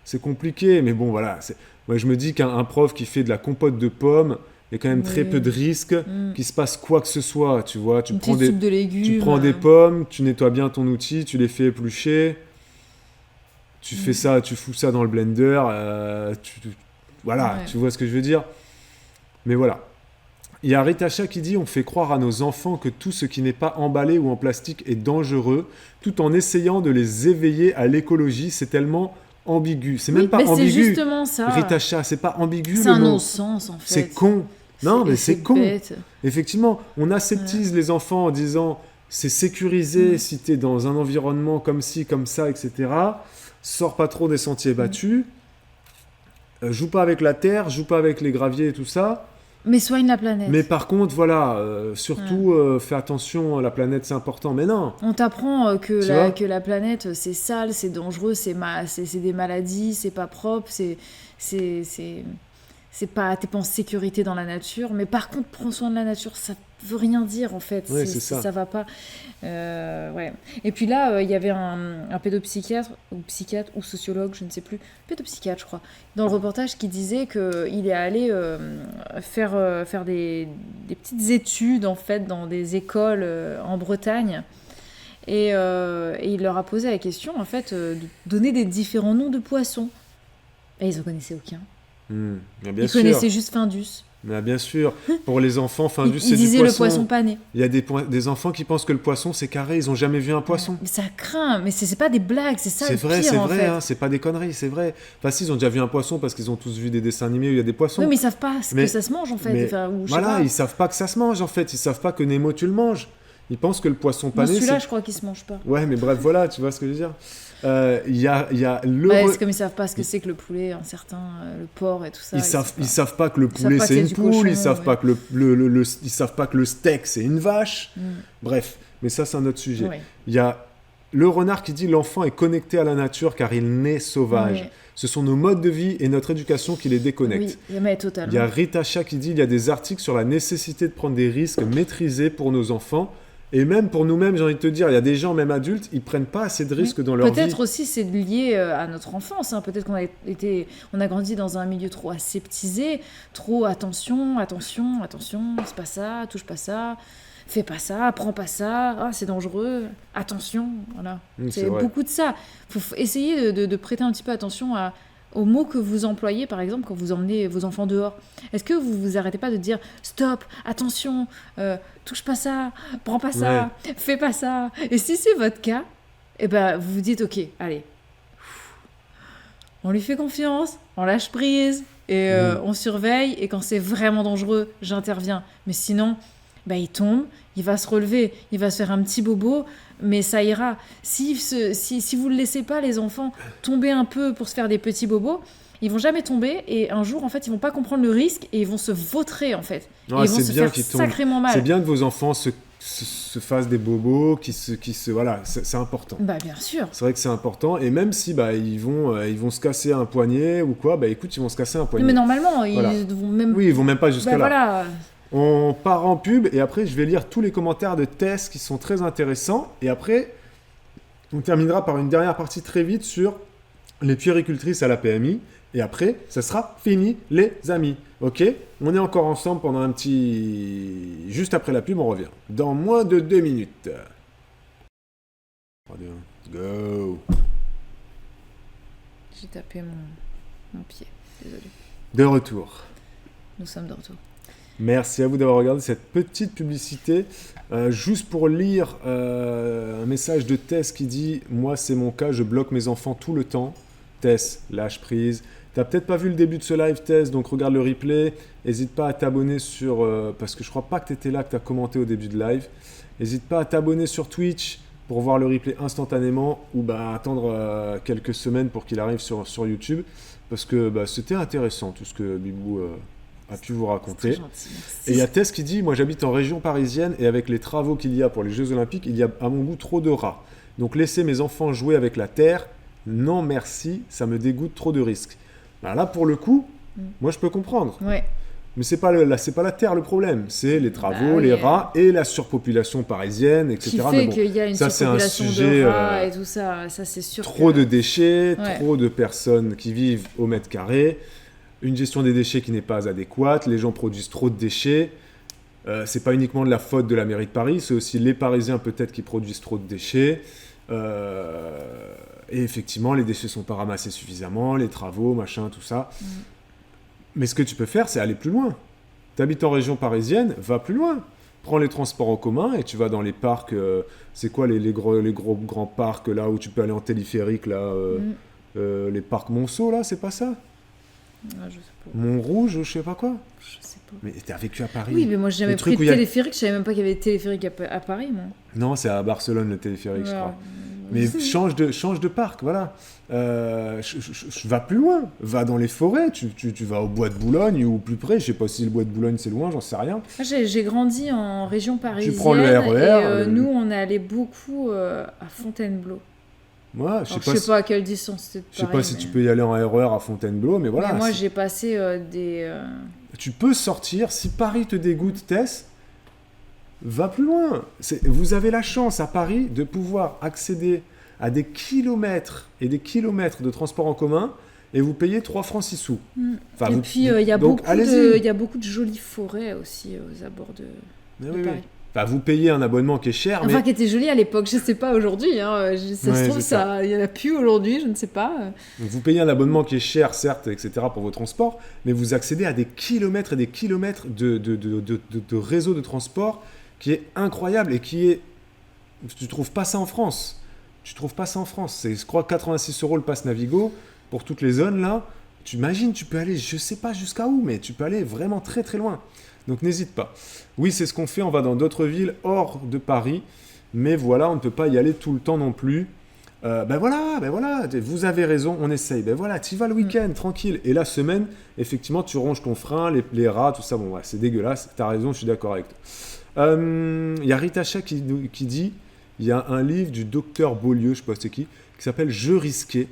c'est compliqué, mais bon, voilà. Moi, je me dis qu'un prof qui fait de la compote de pommes, il y a quand même très peu de risques qu'il se passe quoi que ce soit, tu vois. Tu Une prends petite soupe de légumes. tu prends des pommes, tu nettoies bien ton outil, tu les fais éplucher, tu fais ça, tu fous ça dans le blender, voilà, Ouais. tu vois ce que je veux dire. Mais voilà. Il y a Ritacha qui dit: on fait croire à nos enfants que tout ce qui n'est pas emballé ou en plastique est dangereux, tout en essayant de les éveiller à l'écologie. C'est tellement ambigu. C'est même Oui, pas mais c'est ambigu. justement ça. Ritacha, c'est pas ambigu C'est le un mot. non-sens, en fait. C'est con. Non, mais c'est con. bête. Effectivement, on aseptise les enfants en disant: c'est sécurisé si tu es dans un environnement comme ci, comme ça, etc. Sors pas trop des sentiers battus. Joue pas avec la terre, joue pas avec les graviers et tout ça. Mais soigne la planète. Mais par contre, voilà, surtout, fais attention, la planète c'est important. Mais non, On t'apprend Tu vois que la planète, c'est sale, c'est dangereux, c'est des maladies, c'est pas propre, c'est pas, t'es pas en sécurité dans la nature. Mais par contre, prends soin de la nature, ça veut rien dire en fait. Ouais, c'est ça. Ça va pas. Ouais. Et puis là, il y avait un pédopsychiatre ou psychiatre ou sociologue, je ne sais plus, pédopsychiatre, je crois, dans le reportage qui disait qu'il est allé faire des petites études en fait dans des écoles en Bretagne. Et il leur a posé la question en fait de donner des différents noms de poissons. Et ils en connaissaient aucun. mais bien Ils sûr. connaissaient juste Findus. Mais bien sûr, pour les enfants, Findus, Ils c'est du disaient poisson. le poisson pané. Il y a des enfants qui pensent que le poisson c'est carré, ils ont jamais vu un poisson. Mais ça craint, mais c'est pas des blagues, c'est ça C'est le vrai, pire c'est en vrai, fait. hein, c'est pas des conneries, c'est vrai. Enfin, si, ils ont déjà vu un poisson parce qu'ils ont tous vu des dessins animés où il y a des poissons. Oui, mais ils savent pas ce Mais- que ça se mange en fait. mais Enfin, ou, je sais voilà, pas. ils savent pas que ça se mange en fait, ils savent pas que Nemo tu le manges. Ils pensent que le poisson Non, pané celui-là, c'est... je crois qu'il se mange pas. Ouais, mais bref, voilà, tu vois ce que je veux dire. Il y a le... Ouais, c'est comme ils savent pas ce que c'est que le poulet, un certain, le porc et tout ça. Ils savent pas que le savent poulet pas c'est qu'il y a une du poule, cochon, ils savent ouais. pas que ils savent pas que le steak c'est une vache. Bref, mais ça c'est un autre sujet. Ouais. Il y a le renard qui dit: l'enfant est connecté à la nature car il naît sauvage. Ouais. Ce sont nos modes de vie et notre éducation qui les déconnectent. Oui, mais totalement. Il y a Ritacha qui dit: il y a des articles sur la nécessité de prendre des risques maîtrisés pour nos enfants. Et même pour nous-mêmes, j'ai envie de te dire, il y a des gens, même adultes, ils prennent pas assez de risques dans leur vie. Peut-être aussi c'est lié à notre enfance. Hein. Peut-être on a grandi dans un milieu trop aseptisé, trop attention, c'est pas ça, touche pas ça, fais pas ça, prends pas ça, ah, c'est dangereux, attention, voilà. C'est C'est vrai. beaucoup de ça. Faut essayer de prêter un petit peu attention aux mots que vous employez, par exemple, quand vous emmenez vos enfants dehors. Est-ce que vous vous arrêtez pas de dire stop, attention, touche pas ça, prends pas ça, fais pas ça. Et si c'est votre cas, eh ben, vous vous dites ok, allez, on lui fait confiance, on lâche prise et on surveille. Et quand c'est vraiment dangereux, j'interviens. Mais sinon, bah, il tombe, il va se relever, il va se faire un petit bobo, mais ça ira. Si vous ne laissez pas les enfants tomber un peu pour se faire des petits bobos, ils vont jamais tomber et un jour, en fait, ils vont pas comprendre le risque et ils vont se vautrer, en fait. Ouais, et ils vont c'est se bien faire qu'ils tombent. sacrément mal. C'est bien que vos enfants se fassent des bobos, voilà, c'est important. Bah, bien sûr. C'est vrai que c'est important. Et même si bah, ils vont se casser un poignet ou quoi, bah écoute, ils vont se casser un poignet. Mais normalement, Voilà. ils vont même... Oui, ils vont même pas jusqu'à Bah, là. voilà. On part en pub et après je vais lire tous les commentaires de Tess qui sont très intéressants. Et après, on terminera par une dernière partie très vite sur les puéricultrices à la PMI. Et après, ça sera fini, les amis. Ok? On est encore ensemble pendant un petit... Juste après la pub, on revient. Dans moins de 2 minutes. 3, 2, 1, go! J'ai tapé mon pied. Désolée. De retour. Nous sommes de retour. Merci à vous d'avoir regardé cette petite publicité. Juste pour lire un message de Tess qui dit: moi, c'est mon cas, je bloque mes enfants tout le temps. Tess, lâche prise. T'as peut-être pas vu le début de ce live, Tess, donc regarde le replay. N'hésite pas à t'abonner parce que je crois pas que tu étais là, que tu as commenté au début de live. N'hésite pas à t'abonner sur Twitch pour voir le replay instantanément ou attendre quelques semaines pour qu'il arrive sur YouTube. Parce que c'était intéressant tout ce que Bibou a pu vous raconter. Gentil, merci. Et il y a Tess qui dit « Moi j'habite en région parisienne et avec les travaux qu'il y a pour les Jeux Olympiques, il y a à mon goût trop de rats. Donc laisser mes enfants jouer avec la terre, non merci, ça me dégoûte, trop de risques. » Là pour le coup, moi je peux comprendre. Ouais. Mais c'est pas la terre le problème, c'est les travaux, oui. les rats et la surpopulation parisienne, etc. Qui fait qu'il y a une surpopulation de rats et tout ça, ça c'est sûr. Trop de déchets, Ouais. trop de personnes qui vivent au mètre carré, une gestion des déchets qui n'est pas adéquate, les gens produisent trop de déchets. C'est pas uniquement de la faute de la mairie de Paris, c'est aussi les Parisiens peut-être qui produisent trop de déchets. Et effectivement, les déchets sont pas ramassés suffisamment, les travaux, machin, tout ça. Mais ce que tu peux faire, c'est aller plus loin. Tu habites en région parisienne, va plus loin. Prends les transports en commun et tu vas dans les parcs. C'est quoi les gros grands parcs là où tu peux aller en téléphérique là, les parcs Monceau là, c'est pas ça? Ah, je sais pas. Montrouge, je sais pas quoi. Je sais pas. Mais t'as vécu à Paris. Oui, mais moi j'ai jamais Le truc pris où de il y a- téléphérique, je savais même pas qu'il y avait des téléphériques à Paris, moi. Non, c'est à Barcelone le téléphérique, je Alors, crois. Mais change de parc, voilà. Je va plus loin. Va dans les forêts. Tu vas au bois de Boulogne ou plus près. Je sais pas si le bois de Boulogne c'est loin, j'en sais rien. moi, j'ai grandi en région parisienne. prends le RER, et nous, on est allé beaucoup à Fontainebleau. Moi, Alors, je sais pas à quelle distance c'était de Je sais Paris, pas si mais- tu peux y aller en RER à Fontainebleau, mais voilà. Mais moi, c'est- j'ai passé des... Tu peux sortir. Si Paris te dégoûte, Tess, va plus loin. Vous avez la chance à Paris de pouvoir accéder à des kilomètres et des kilomètres de transport en commun et vous payez 3 francs 6 sous. Enfin, Et vous- puis, il y a donc, beaucoup allez-y. il y a beaucoup de jolies forêts aussi aux abords de Mais de oui, oui. Paris. Enfin, vous payez un abonnement qui est cher, Enfin, mais qui était jolie à l'époque, je sais pas aujourd'hui. Hein. Ça Ouais, se trouve, c'est il y en a plus aujourd'hui, je ne sais pas. vous payez un abonnement qui est cher, certes, etc. pour vos transports, mais vous accédez à des kilomètres et des kilomètres de réseau de transport qui est incroyable et qui est... Tu trouves pas ça en France. Tu trouves pas ça en France. C'est, je crois, 86 € le pass Navigo pour toutes les zones là. Tu imagines, tu peux aller, je sais pas jusqu'à où, mais tu peux aller vraiment très très loin. Donc n'hésite pas. Oui, c'est ce qu'on fait. On va dans d'autres villes hors de Paris, mais voilà, on ne peut pas y aller tout le temps non plus. Ben voilà, vous avez raison, on essaye. Ben voilà, tu y vas le week-end, tranquille. Et la semaine, effectivement, tu ronges ton frein, les rats, tout ça. Bon, ouais, c'est dégueulasse. T'as raison, je suis d'accord avec toi. Il y a Ritacha qui dit, il y a un livre du docteur Beaulieu, je sais pas c'est qui s'appelle Jeux risqués.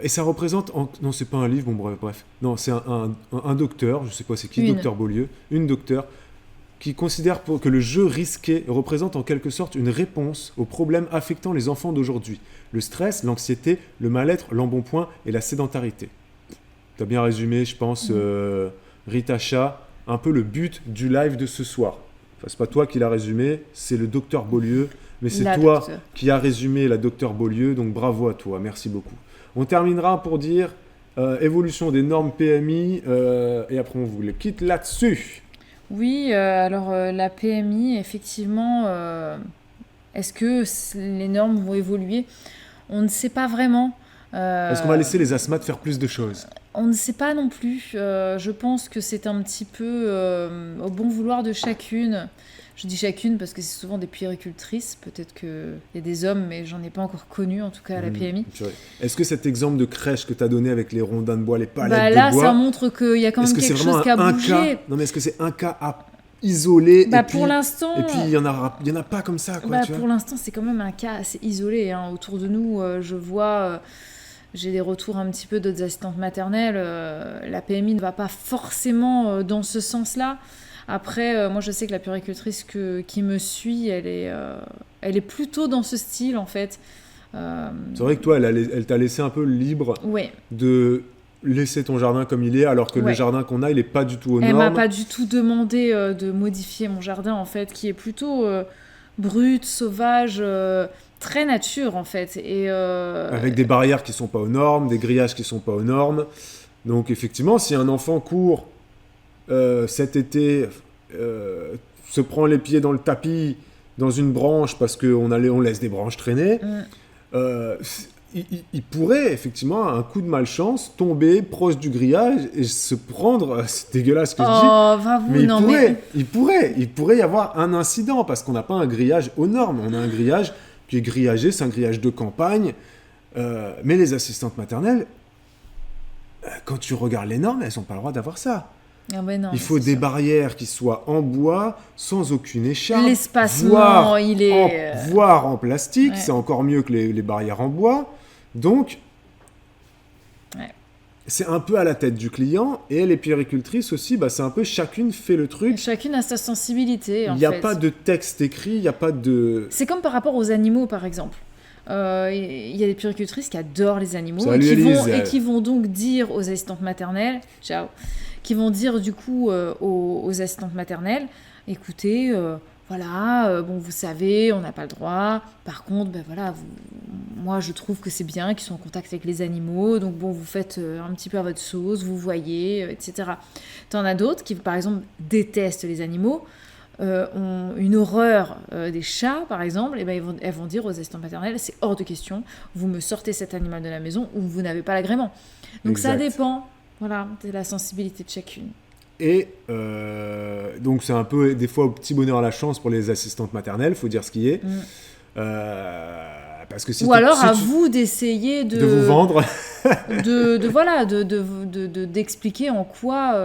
Et ça représente... Non, c'est pas un livre, bon bref. Non, c'est un docteur, je sais pas c'est qui, docteur Beaulieu, une docteure, qui considère que le jeu risqué représente en quelque sorte une réponse aux problèmes affectant les enfants d'aujourd'hui. Le stress, l'anxiété, le mal-être, l'embonpoint et la sédentarité. T'as bien résumé, je pense, Ritacha, un peu le but du live de ce soir. Enfin, c'est pas toi qui l'as résumé, c'est le docteur Beaulieu, mais c'est toi qui as résumé la docteur Beaulieu, donc bravo à toi, merci beaucoup. On terminera pour dire évolution des normes PMI, et après on vous le quitte là-dessus. Oui, alors la PMI, effectivement, est-ce que les normes vont évoluer? On ne sait pas vraiment. Est-ce qu'on va laisser les asthmates faire plus de choses? On ne sait pas non plus. Je pense que c'est un petit peu au bon vouloir de chacune. Je dis chacune parce que c'est souvent des puéricultrices. Peut-être qu'il y a des hommes, mais j'en ai pas encore connu, en tout cas, à la PMI. Est-ce que cet exemple de crèche que tu as donné avec les rondins de bois, les palettes là, de bois... ça montre qu'il y a quand même quelque chose qui a bougé. Non, mais est-ce que c'est un cas à isoler et puis, pour l'instant... Et puis, il y en a pas comme ça, quoi, tu vois. Pour l'instant, c'est quand même un cas assez isolé. Hein. Autour de nous, je vois... j'ai des retours un petit peu d'autres assistantes maternelles. La PMI ne va pas forcément dans ce sens-là. Après, moi, je sais que la puéricultrice qui me suit, elle est plutôt dans ce style, en fait. C'est vrai que toi, elle t'a laissé un peu libre de laisser ton jardin comme il est, alors que le jardin qu'on a, il n'est pas du tout aux normes. Elle m'a pas du tout demandé de modifier mon jardin, en fait, qui est plutôt brut, sauvage... très nature en fait. Avec des barrières qui sont pas aux normes, des grillages qui sont pas aux normes. Donc effectivement, si un enfant court cet été, se prend les pieds dans le tapis, dans une branche, parce qu'on laisse des branches traîner, il pourrait effectivement, à un coup de malchance, tomber proche du grillage et se prendre, c'est dégueulasse ce que je dis, va vous, mais non, il pourrait y avoir un incident parce qu'on n'a pas un grillage aux normes, on a un grillage qui est grillagé, c'est un grillage de campagne, mais les assistantes maternelles, quand tu regardes les normes, elles n'ont pas le droit d'avoir ça. Ah ben non, Il faut des barrières qui soient en bois, sans aucune écharpe, l'espacement, voire en plastique, Ouais. c'est encore mieux que les barrières en bois. Donc, Ouais. c'est un peu à la tête du client, et les puéricultrices aussi, c'est un peu chacune fait le truc. Chacune a sa sensibilité, en Il n'y a fait. pas de texte écrit, il n'y a pas de... C'est comme par rapport aux animaux, par exemple. Il y a des puéricultrices qui adorent les animaux Salut, Élise. et qui vont donc dire aux assistantes maternelles, ciao, qui vont dire du coup aux assistantes maternelles, écoutez, voilà, bon, vous savez, on n'a pas le droit. Par contre, voilà, moi, je trouve que c'est bien qu'ils soient en contact avec les animaux. Donc, bon, vous faites un petit peu à votre sauce, vous voyez, etc. T'en as d'autres qui, par exemple, détestent les animaux, ont une horreur des chats, par exemple. Et ben, elles vont dire aux assistantes maternelles, c'est hors de question, vous me sortez cet animal de la maison ou vous n'avez pas l'agrément. Donc, Exact. ça dépend, voilà, de la sensibilité de chacune. Et donc, c'est un peu, des fois, au petit bonheur à la chance pour les assistantes maternelles, il faut dire ce qui est. Parce que si Ou tu- alors si à tu- vous d'essayer de vous vendre. d'expliquer en quoi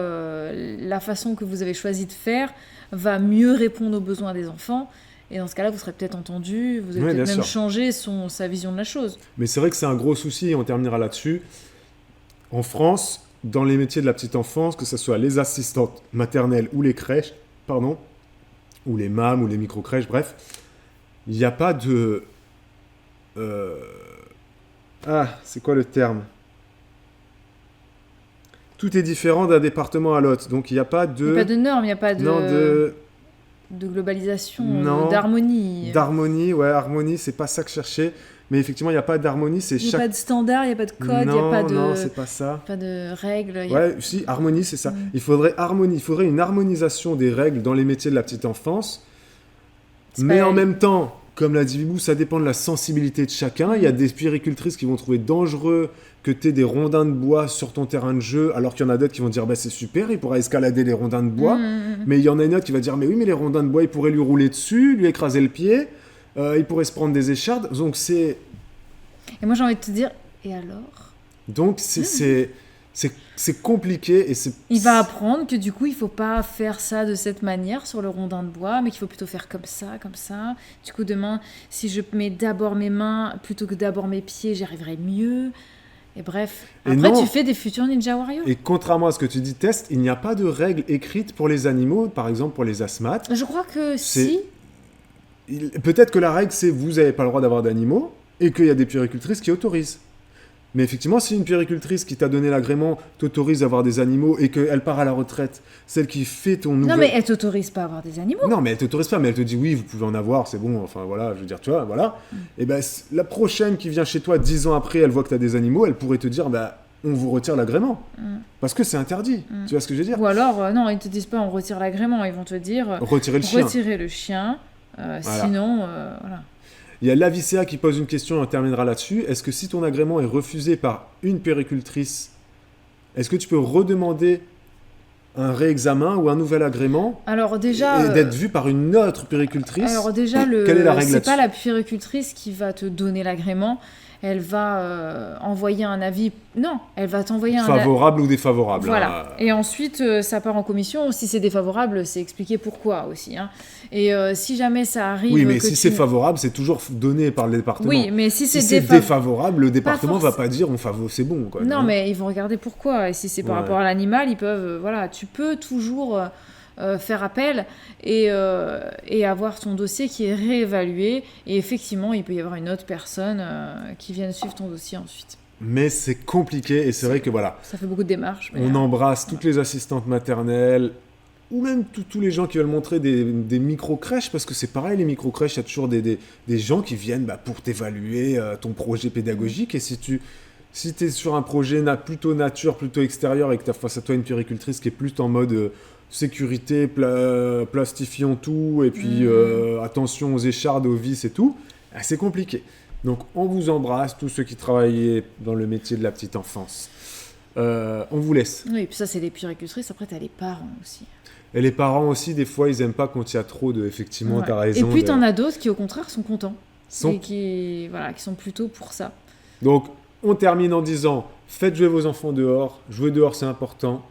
la façon que vous avez choisi de faire va mieux répondre aux besoins des enfants. Et dans ce cas-là, vous serez peut-être entendu, vous allez Oui, peut-être bien même sûr. changer sa vision de la chose. Mais c'est vrai que c'est un gros souci, et on terminera là-dessus. En France, dans les métiers de la petite enfance, que ce soit les assistantes maternelles ou les crèches, pardon, ou les MAM ou les micro-crèches, bref, il n'y a pas de... c'est quoi le terme? Tout est différent d'un département à l'autre, donc il n'y a pas Il n'y a pas de normes, il n'y a pas Non, de globalisation, Non. d'harmonie. d'harmonie, ouais, harmonie, c'est pas ça que je cherchais, mais effectivement, il n'y a pas d'harmonie, c'est Il n'y a chaque... pas de standard, il n'y a pas de code, il n'y non, a pas de, non, c'est pas ça. pas de règles. il y a- Ouais, si, harmonie, c'est ça. Il faudrait une harmonisation des règles dans les métiers de la petite enfance. C'est Mais pas- en même temps, comme l'a dit Bibou, ça dépend de la sensibilité de chacun. Il y a des puéricultrices qui vont trouver dangereux que tu aies des rondins de bois sur ton terrain de jeu, alors qu'il y en a d'autres qui vont dire c'est super, il pourra escalader les rondins de bois. Mais il y en a une autre qui va dire mais oui, mais les rondins de bois, il pourrait lui rouler dessus, lui écraser le pied, il pourrait se prendre des échardes. Donc c'est Et moi, j'ai envie de te dire, et alors ? c'est compliqué et c'est... Il va apprendre que du coup, il faut pas faire ça de cette manière sur le rondin de bois, mais qu'il faut plutôt faire comme ça, comme ça. Du coup, demain, si je mets d'abord mes mains plutôt que d'abord mes pieds, j'y arriverai mieux. Et bref, Et après, non. tu fais des futurs Ninja Warriors. Et contrairement à ce que tu dis, Test, il n'y a pas de règles écrites pour les animaux, par exemple pour les asthmates. Je crois que C'est- si. Peut-être que la règle, c'est vous n'avez pas le droit d'avoir d'animaux et qu'il y a des puéricultrices qui autorisent. Mais effectivement, si une puéricultrice qui t'a donné l'agrément t'autorise à avoir des animaux et qu'elle part à la retraite, celle qui fait ton nouvel... Non, mais elle t'autorise pas à avoir des animaux. Non, mais elle t'autorise pas, mais elle te dit oui, vous pouvez en avoir, c'est bon, enfin voilà, je veux dire, tu vois, voilà. Et ben la prochaine qui vient chez toi 10 ans après, elle voit que tu as des animaux, elle pourrait te dire, on vous retire l'agrément. Parce que c'est interdit, tu vois ce que je veux dire? Ou alors, non, ils te disent pas on retire l'agrément, ils vont te dire Retirer le chien. retirez le chien, sinon, voilà. Il y a l'Avicea qui pose une question et on terminera là-dessus. Est-ce que si ton agrément est refusé par une puéricultrice, est-ce que tu peux redemander un réexamen ou un nouvel agrément Alors déjà, et d'être vu par une autre puéricultrice? alors déjà Quelle est la règle c'est pas là-dessus? la puéricultrice qui va te donner l'agrément. Elle va envoyer un avis. Non, elle va t'envoyer un avis. Favorable ou défavorable. Voilà. hein. Et ensuite, ça part en commission. Si c'est défavorable, c'est expliqué pourquoi aussi. Hein. Et si jamais ça arrive. Oui, mais que si c'est favorable, c'est toujours donné par le département. Oui, mais si Si c'est c'est défavorable, le département va force- pas dire c'est bon. Quoi, Non, mais ils vont regarder pourquoi. Et si c'est par Ouais. rapport à l'animal, ils peuvent. Voilà, tu peux toujours faire appel et avoir ton dossier qui est réévalué. Et effectivement, il peut y avoir une autre personne qui vienne suivre ton dossier ensuite. Mais c'est compliqué et c'est vrai que voilà, Ça fait beaucoup de démarches. Mais, on embrasse toutes les assistantes maternelles ou même tous les gens qui veulent montrer des micro-crèches parce que c'est pareil, les micro-crèches, il y a toujours des gens qui viennent pour t'évaluer ton projet pédagogique et si tu es sur un projet plutôt nature, plutôt extérieur et que tu as face à toi une puéricultrice qui est plus en mode sécurité, plastifions tout et puis attention aux échardes, aux vis et tout, c'est compliqué. Donc on vous embrasse, tous ceux qui travaillaient dans le métier de la petite enfance. On vous laisse. Oui, et puis ça, c'est les puéricultrices. Après, t'as les parents aussi. Et les parents aussi, des fois, ils aiment pas quand il y a trop de... Effectivement, Ouais. t'as raison. Et puis, t'en as d'autres qui, au contraire, sont contents. Sont- Et qui sont plutôt pour ça. Donc, on termine en disant, faites jouer vos enfants dehors. Jouer dehors, c'est important.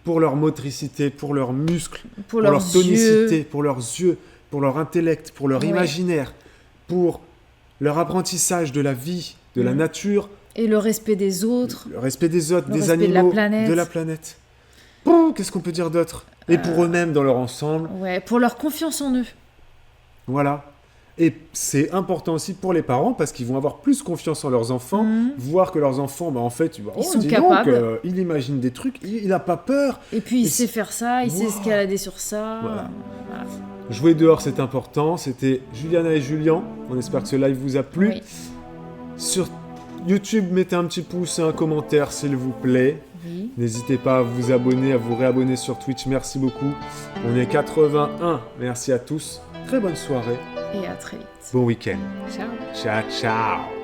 Pour leur motricité, pour leurs muscles, Pour leur leurs tonicité, yeux. pour leurs yeux, pour leur intellect, pour leur Ouais. imaginaire, pour leur apprentissage de la vie, de la nature, Et le respect des autres. le respect des autres, Le des respect de la animaux, planète. de la planète. Bon, qu'est-ce qu'on peut dire d'autre? Et pour eux-mêmes dans leur ensemble. Ouais, pour leur confiance en eux. Voilà. Et c'est important aussi pour les parents parce qu'ils vont avoir plus confiance en leurs enfants, voir que leurs enfants, bah, en fait, Ils sont dis capables. Donc, il imagine des trucs, il n'a pas peur. Et puis, il Et sait faire ça, il sait Wow. escalader sur ça. Voilà. Voilà. Jouer dehors, c'est important. C'était Juliana et Julien. On espère que ce live vous a plu. Oui. Sur YouTube, mettez un petit pouce et un commentaire, s'il vous plaît. Oui. N'hésitez pas à vous abonner, à vous réabonner sur Twitch. Merci beaucoup. On est 81. Merci à tous. Très bonne soirée. Et à très vite. Bon week-end. Ciao. Ciao, ciao.